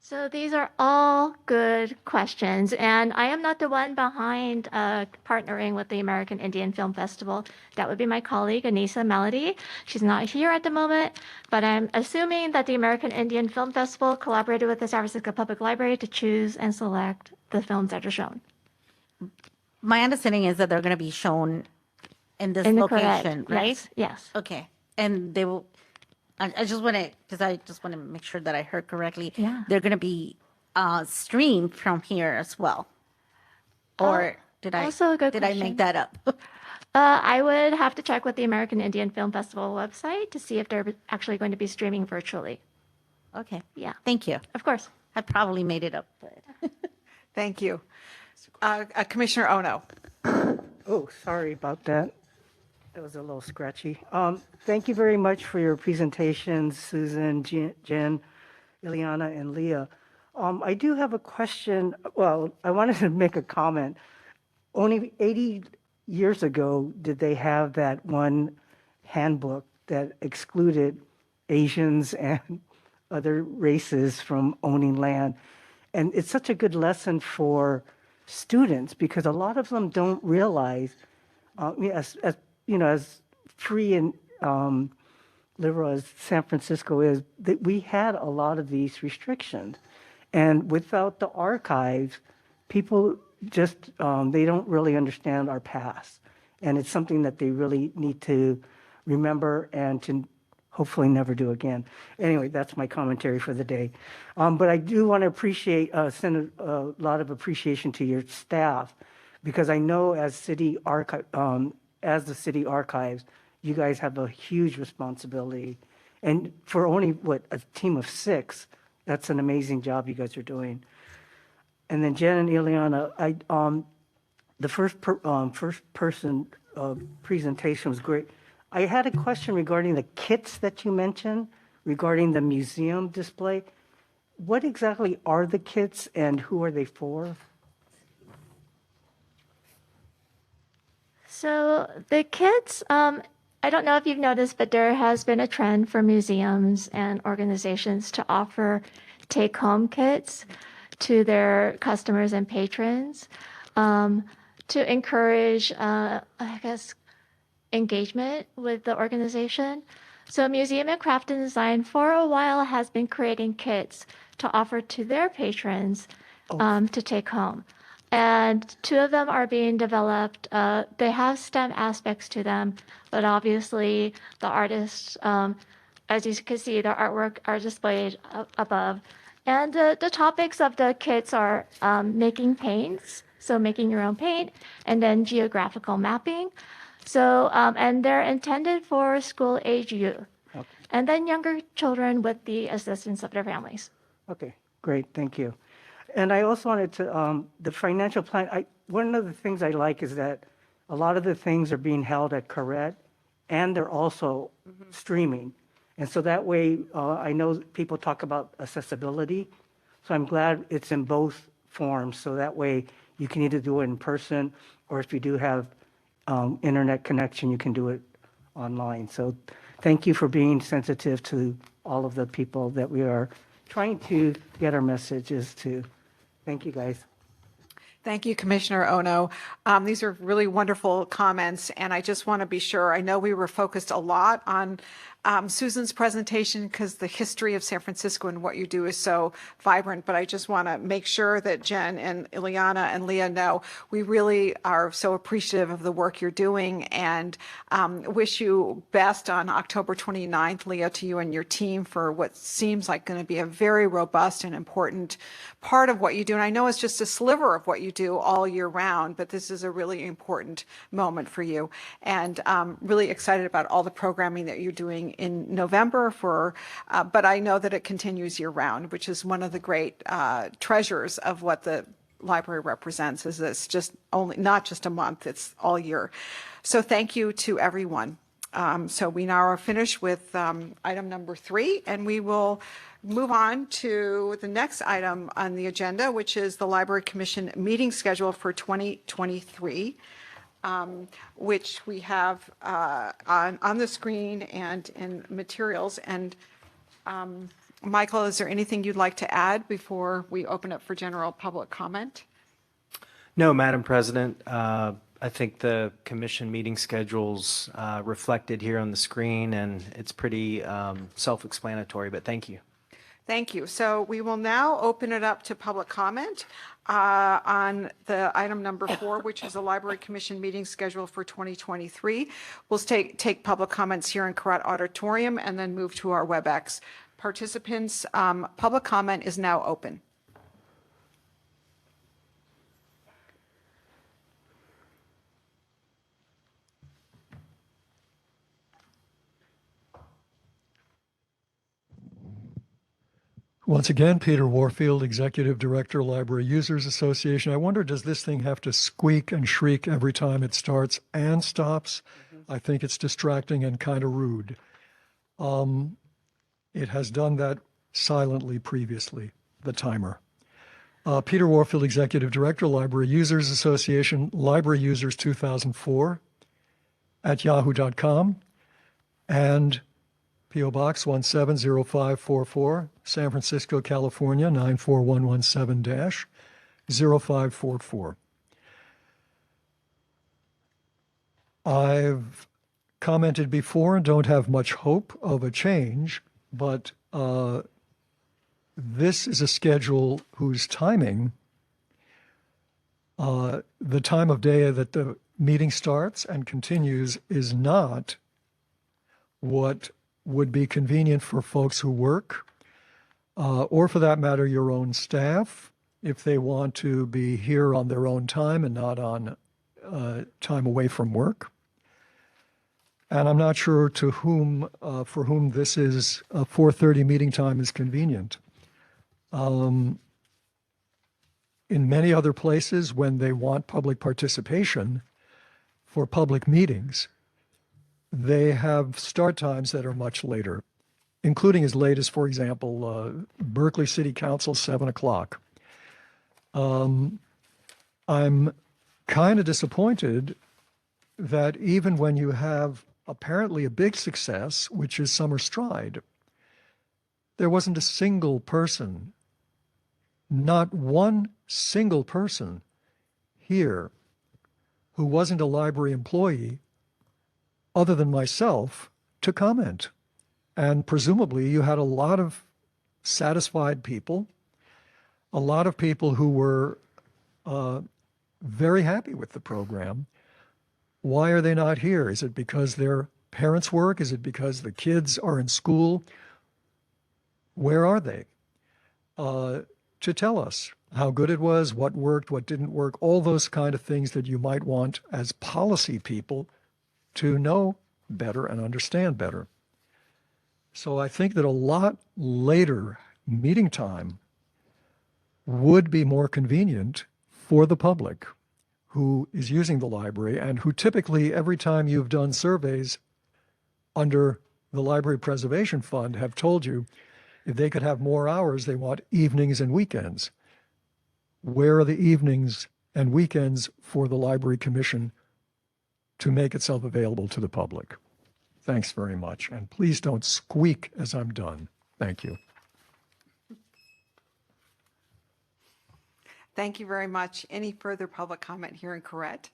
So these are all good questions, and I am not the one behind partnering with the American Indian Film Festival. That would be my colleague, Anissa Melody. She's not here at the moment, but I'm assuming that the American Indian Film Festival collaborated with the San Francisco Public Library to choose and select the films that are shown. My understanding is that they're going to be shown in this In the location, correct, right? yes, yes. Okay. And they will, I just want to, because I just want to make sure that I heard correctly. Yeah. They're going to be streamed from here as well. Or did I also a good did I question. make that up? I would have to check with the American Indian Film Festival website to see if they're actually going to be streaming virtually. Okay. Yeah, Thank you. of course. I probably made it up. But Thank you. Commissioner Ono. Oh, sorry about that. That was a little scratchy. Thank you very much for your presentations, Susan, Jen, Ileana, and Leah. I do have a question. Well, I wanted to make a comment. Only 80 years ago did they have that one handbook that excluded Asians and other races from owning land. And it's such a good lesson for students because a lot of them don't realize, as you know, as free and liberal as San Francisco is, that we had a lot of these restrictions. And without the archives, people just, they don't really understand our past. And it's something that they really need to remember and to hopefully never do again. Anyway, that's my commentary for the day. But I do want to appreciate, send a lot of appreciation to your staff, because I know as as the city archives, you guys have a huge responsibility. And for only, a team of 6, that's an amazing job you guys are doing. And then Jen and Ileana, the first person presentation was great. I had a question regarding the kits that you mentioned, regarding the museum display. What exactly are the kits and who are they for? So the kits, I don't know if you've noticed, but there has been a trend for museums and organizations to offer take-home kits to their customers and patrons to encourage, engagement with the organization. So Museum and Craft and Design for a while has been creating kits to offer to their patrons to take home. And 2 of them are being developed. They have STEM aspects to them, but obviously the artists, as you can see, their artwork are displayed above. And the topics of the kits are making paints, so making your own paint, and then geographical mapping. So, and they're intended for school-age youth, and then younger children with the assistance of their families. Okay, great, thank you. And I also wanted to, the financial plan, one of the things I like is that a lot of the things are being held at Correct, and they're also streaming. And so that way, I know people talk about accessibility. So I'm glad it's in both forms. So that way you can either do it in person, or if you do have internet connection, you can do it online. So thank you for being sensitive to all of the people that we are trying to get our messages to. Thank you, guys. Thank you, Commissioner Ono. These are really wonderful comments, and I just want to be sure. I know we were focused a lot on Susan's presentation because the history of San Francisco and what you do is so vibrant, but I just want to make sure that Jen and Ileana and Leah know we really are so appreciative of the work you're doing, and wish you best on October 29th, Leah, to you and your team for what seems like going to be a very robust and important part of what you do. And I know it's just a sliver of what you do all year round, but this is a really important moment for you. And really excited about all the programming that you're doing in November but I know that it continues year round, which is one of the great treasures of what the library represents, is it's just not just a month, it's all year. So thank you to everyone. So we now are finished with item number 3, and we will move on to the next item on the agenda, which is the Library Commission meeting schedule for 2023, which we have on the screen and in materials. And Michael, is there anything you'd like to add before we open up for general public comment? No, Madam President. I think the commission meeting schedule's reflected here on the screen, and it's pretty self-explanatory, but thank you. Thank you. So we will now open it up to public comment on the item number 4, which is a Library Commission meeting schedule for 2023. We'll take public comments here in Carrot Auditorium and then move to our WebEx. Participants, public comment is now open. Once again, Peter Warfield, Executive Director, Library Users Association. I wonder, does this thing have to squeak and shriek every time it starts and stops? I think it's distracting and kind of rude. It has done that silently previously, the timer. Peter Warfield, Executive Director, Library Users Association, Library Users 2004 at yahoo.com, and P.O. Box 170544, San Francisco, California, 94117-0544. I've commented before and don't have much hope of a change, but this is a schedule whose timing, the time of day that the meeting starts and continues, is not what would be convenient for folks who work, or for that matter, your own staff, if they want to be here on their own time and not on time away from work. And I'm not sure to whom, for whom this is, 4:30 meeting time is convenient. In many other places, when they want public participation for public meetings, they have start times that are much later, including as late as, for example, Berkeley City Council, 7 o'clock. I'm kind of disappointed that even when you have apparently a big success, which is Summer Stride, there wasn't a single person, not one single person here who wasn't a library employee other than myself to comment. And presumably you had a lot of satisfied people, a lot of people who were very happy with the program. Why are they not here? Is it because their parents work? Is it because the kids are in school? Where are they? To tell us how good it was, what worked, what didn't work, all those kind of things that you might want as policy people to know better and understand better. So I think that a lot later meeting time would be more convenient for the public who is using the library and who typically, every time you've done surveys, under the Library Preservation Fund have told you if they could have more hours, they want evenings and weekends. Where are the evenings and weekends for the Library Commission to make itself available to the public? Thanks very much. And please don't squeak as I'm done. Thank you. Thank you very much. Any further public comment here in Correct?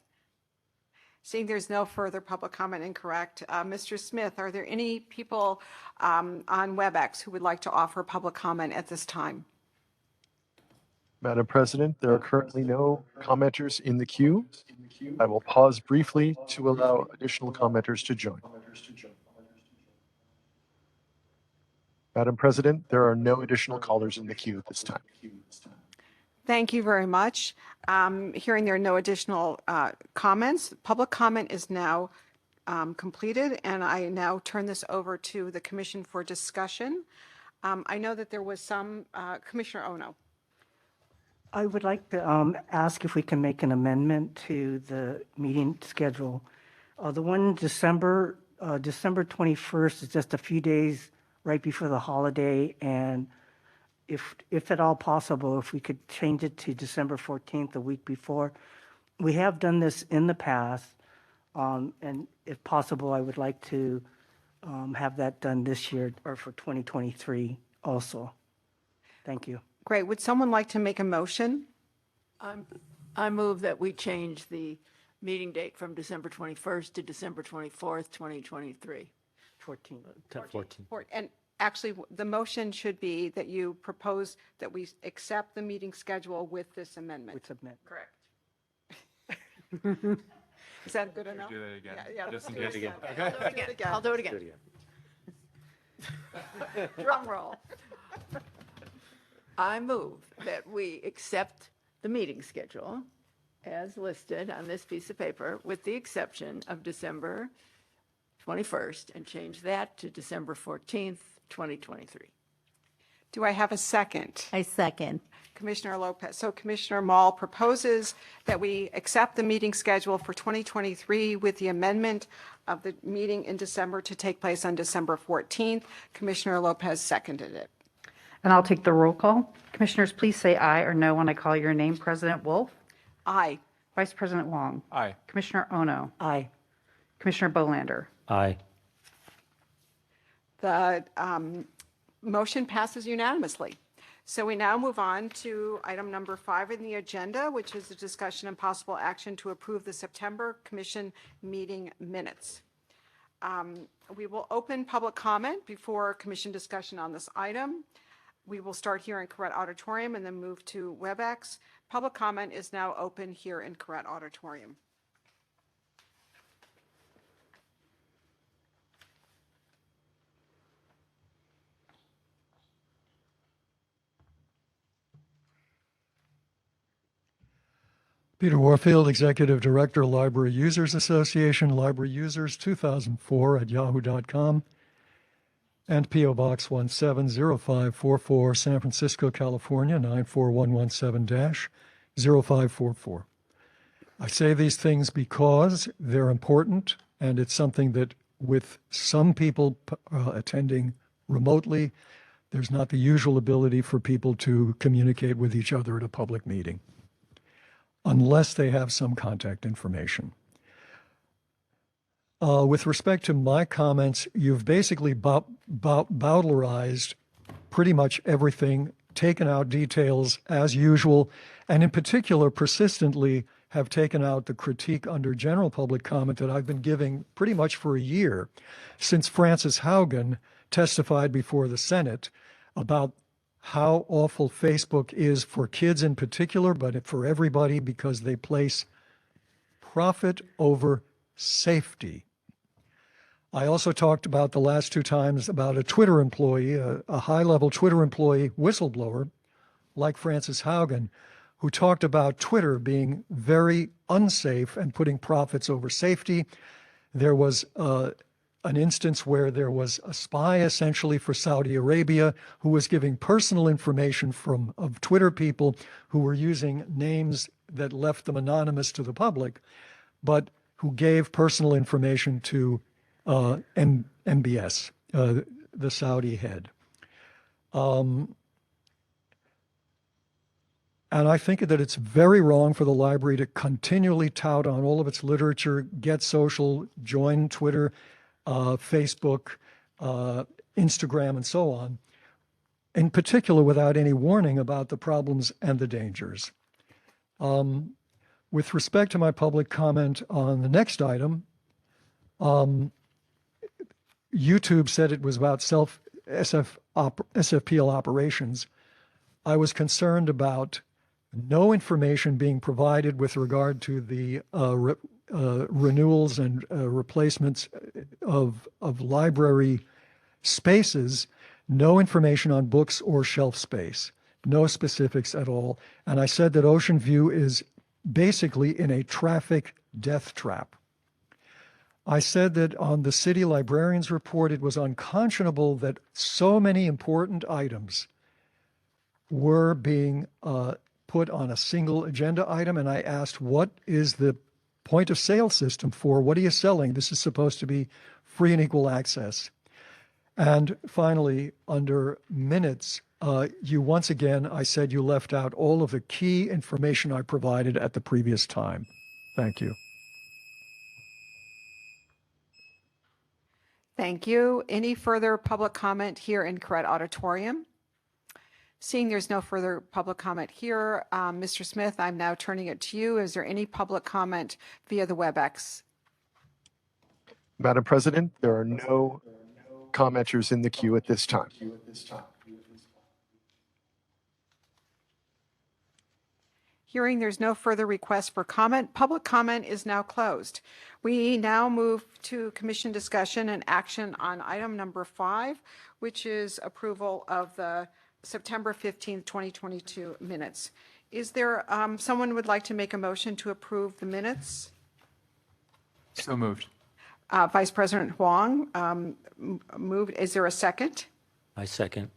Seeing there's no further public comment in Correct, Mr. Smith, are there any people on WebEx who would like to offer public comment at this time? Madam President, there are currently no commenters in the queue. I will pause briefly to allow additional commenters to join. Madam President, there are no additional callers in the queue at this time. Thank you very much. Hearing there are no additional comments, public comment is now completed, and I now turn this over to the Commission for discussion. I know that there was some, Commissioner Ono. I would like to ask if we can make an amendment to the meeting schedule. The one in December 21st is just a few days right before the holiday, and if at all possible, if we could change it to December 14th, the week before. We have done this in the past, and if possible, I would like to have that done this year or for 2023 also. Thank you. Great. Would someone like to make a motion? I move that we change the meeting date from December 21st to December 24th, 2023. 14. 14. And actually, the motion should be that you propose that we accept the meeting schedule with this amendment. With submit. Correct. Is that good enough? Do that again. Yeah, Just in let's case. do it again. I'll do it again. Drum roll. I move that we accept the meeting schedule as listed on this piece of paper with the exception of December 21st and change that to December 14th, 2023. Do I have a second? I second. Commissioner Lopez. So Commissioner Mall proposes that we accept the meeting schedule for 2023 with the amendment of the meeting in December to take place on December 14th. Commissioner Lopez seconded it. And I'll take the roll call. Commissioners, please say aye or no when I call your name. President Wolf, Aye. Vice President Wong, Aye. Commissioner Ono, Aye. Commissioner Bolander. Aye. The motion passes unanimously. So we now move on to item number 5 in the agenda, which is a discussion and possible action to approve the September Commission meeting minutes. We will open public comment before Commission discussion on this item. We will start here in Correct Auditorium and then move to WebEx. Public comment is now open here in Correct Auditorium. Peter Warfield, Executive Director, Library Users Association, Library Users 2004 at yahoo.com, and P.O. Box 170544, San Francisco, California, 94117-0544. I say these things because they're important, and it's something that with some people attending remotely, there's not the usual ability for people to communicate with each other at a public meeting, unless they have some contact information. With respect to my comments, you've basically bowdlerized pretty much everything, taken out details as usual, and in particular, persistently have taken out the critique under general public comment that I've been giving pretty much for a year, since Frances Haugen testified before the Senate about how awful Facebook is for kids in particular, but for everybody, because they place profit over safety. I also talked about the last 2 times about a Twitter employee, a high-level Twitter employee whistleblower like Frances Haugen, who talked about Twitter being very unsafe and putting profits over safety. There was an instance where there was a spy essentially for Saudi Arabia who was giving personal information of Twitter people who were using names that left them anonymous to the public, but who gave personal information to MBS, the Saudi head. And I think that it's very wrong for the library to continually tout on all of its literature, get social, join Twitter, Facebook, Instagram, and so on, in particular without any warning about the problems and the dangers. With respect to my public comment on the next item, YouTube said it was about SFPL operations. I was concerned about no information being provided with regard to the renewals and replacements of library spaces, no information on books or shelf space, no specifics at all. And I said that Ocean View is basically in a traffic death trap. I said that on the city librarian's report, it was unconscionable that so many important items were being put on a single agenda item. And I asked, what is the point of sale system for? What are you selling? This is supposed to be free and equal access. And finally, under minutes, you once again, I said you left out all of the key information I provided at the previous time. Thank you. Thank you. Any further public comment here in Corrett Auditorium? Seeing there's no further public comment here, Mr. Smith, I'm now turning it to you. Is there any public comment via the WebEx? Madam President, there are no commenters in the queue at this time. Hearing there's no further request for comment, public comment is now closed. We now move to commission discussion and action on item number 5, which is approval of the September 15th, 2022 minutes. Is there someone who would like to make a motion to approve the minutes? So moved. Vice President Huang moved. Is there a second? I second.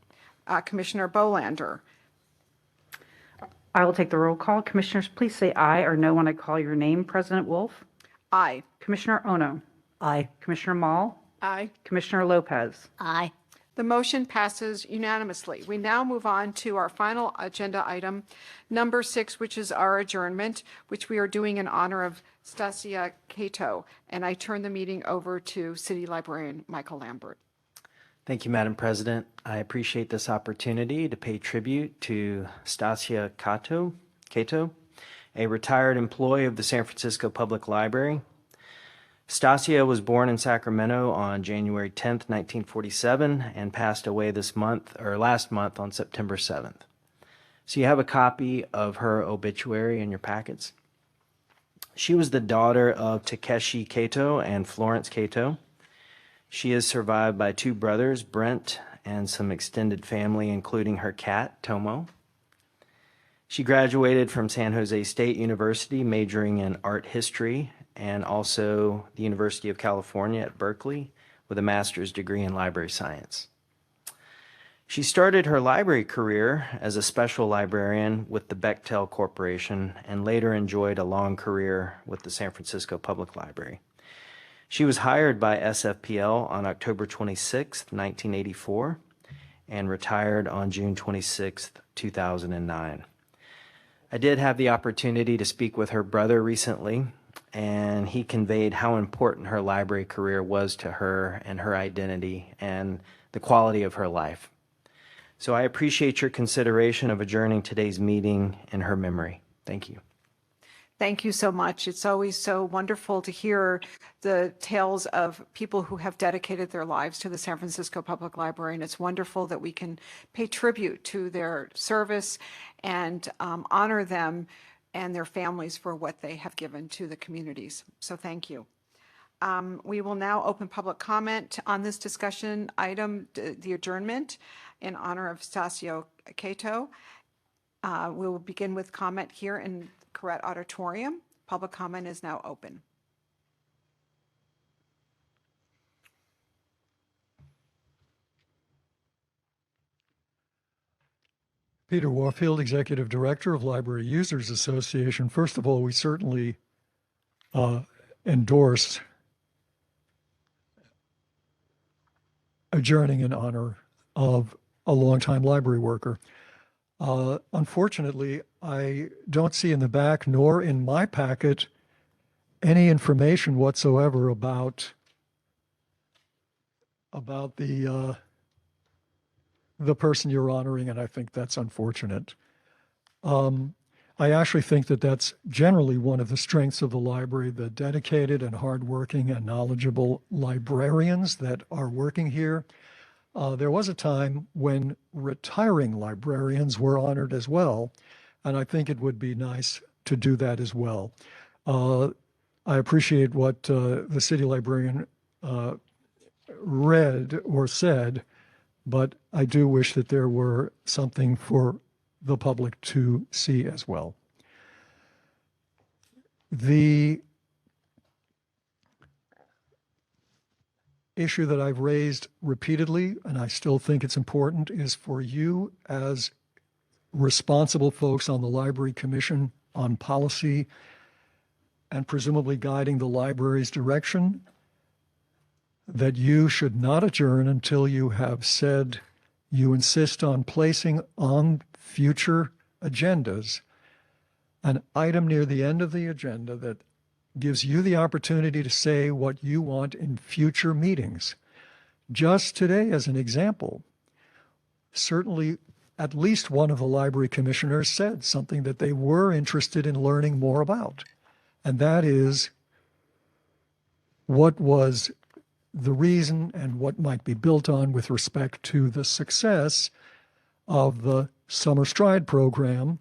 Commissioner Bolander. I will take the roll call. Commissioners, please say aye or no when I call your name. President Wolf? Aye. Commissioner Ono? Aye. Commissioner Mall? Aye. Commissioner Lopez? Aye. The motion passes unanimously. We now move on to our final agenda item, number 6, which is our adjournment, which we are doing in honor of Stasia Cato. And I turn the meeting over to City Librarian Michael Lambert. Thank you, Madam President. I appreciate this opportunity to pay tribute to Stasia Cato, a retired employee of the San Francisco Public Library. Stasia was born in Sacramento on January 10th, 1947, and passed away last month on September 7th. So you have a copy of her obituary in your packets. She was the daughter of Takeshi Cato and Florence Cato. She is survived by 2 brothers, Brent, and some extended family, including her cat, Tomo. She graduated from San Jose State University, majoring in art history, and also the University of California at Berkeley with a master's degree in library science. She started her library career as a special librarian with the Bechtel Corporation and later enjoyed a long career with the San Francisco Public Library. She was hired by SFPL on October 26, 1984, and retired on June 26, 2009. I did have the opportunity to speak with her brother recently, and he conveyed how important her library career was to her and her identity and the quality of her life. So I appreciate your consideration of adjourning today's meeting in her memory. Thank you. Thank you so much. It's always so wonderful to hear the tales of people who have dedicated their lives to the San Francisco Public Library, and it's wonderful that we can pay tribute to their service and honor them and their families for what they have given to the communities. So thank you. We will now open public comment on this discussion item, the adjournment, in honor of Stasia Cato. We will begin with comment here in Corrett Auditorium. Public comment is now open. Peter Warfield, Executive Director of Library Users Association. First of all, we certainly endorse adjourning in honor of a longtime library worker. Unfortunately, I don't see in the back nor in my packet any information whatsoever about the person you're honoring, and I think that's unfortunate. I actually think that that's generally one of the strengths of the library, the dedicated and hardworking and knowledgeable librarians that are working here. There was a time when retiring librarians were honored as well, and I think it would be nice to do that as well. I appreciate what the city librarian read or said, but I do wish that there were something for the public to see as well. The issue that I've raised repeatedly, and I still think it's important, is for you as responsible folks on the Library Commission on policy and presumably guiding the library's direction, that you should not adjourn until you have said you insist on placing on future agendas an item near the end of the agenda that gives you the opportunity to say what you want in future meetings. Just today, as an example, certainly at least one of the library commissioners said something that they were interested in learning more about, and that is what was the reason and what might be built on with respect to the success of the Summer Stride program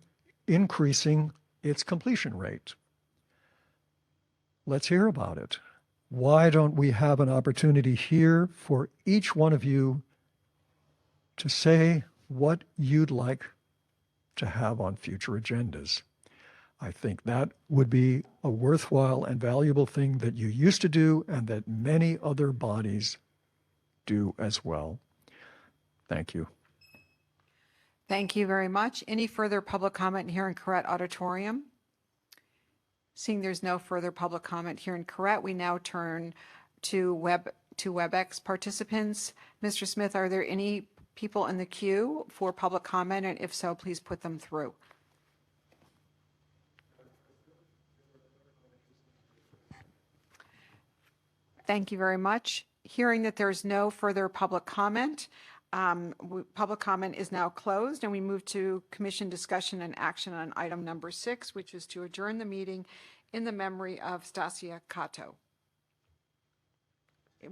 increasing its completion rate. Let's hear about it. Why don't we have an opportunity here for each one of you to say what you'd like to have on future agendas? I think that would be a worthwhile and valuable thing that you used to do and that many other bodies do as well. Thank you. Thank you very much. Any further public comment here in Correct Auditorium? Seeing there's no further public comment here in Correct, we now turn to WebEx participants. Mr. Smith, are there any people in the queue for public comment? And if so, please put them through. Thank you very much. Hearing that there's no further public comment, public comment is now closed, and we move to commission discussion and action on item number 6, which is to adjourn the meeting in the memory of Stasia Cato.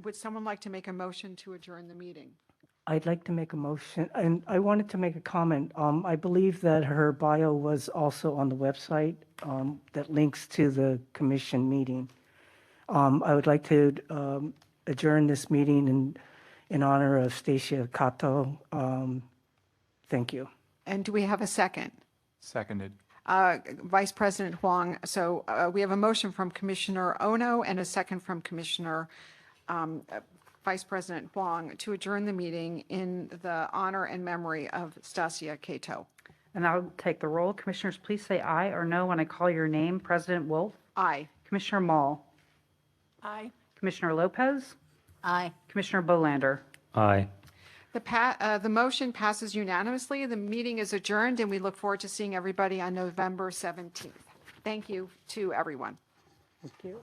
Would someone like to make a motion to adjourn the meeting? I'd like to make a motion, and I wanted to make a comment. I believe that her bio was also on the website that links to the commission meeting. I would like to adjourn this meeting in honor of Stasia Cato. Thank you. And do we have a second? Seconded. Vice President Huang. So we have a motion from Commissioner Ono and a second from Commissioner Vice President Huang to adjourn the meeting in the honor and memory of Stasia Cato. And I'll take the roll. Commissioners, please say aye or no when I call your name. President Wolf? Aye. Commissioner Mall? Aye. Commissioner Lopez? Aye. Commissioner Bolander? Aye. The motion passes unanimously. The meeting is adjourned, and we look forward to seeing everybody on November 17th. Thank you to everyone. Thank you.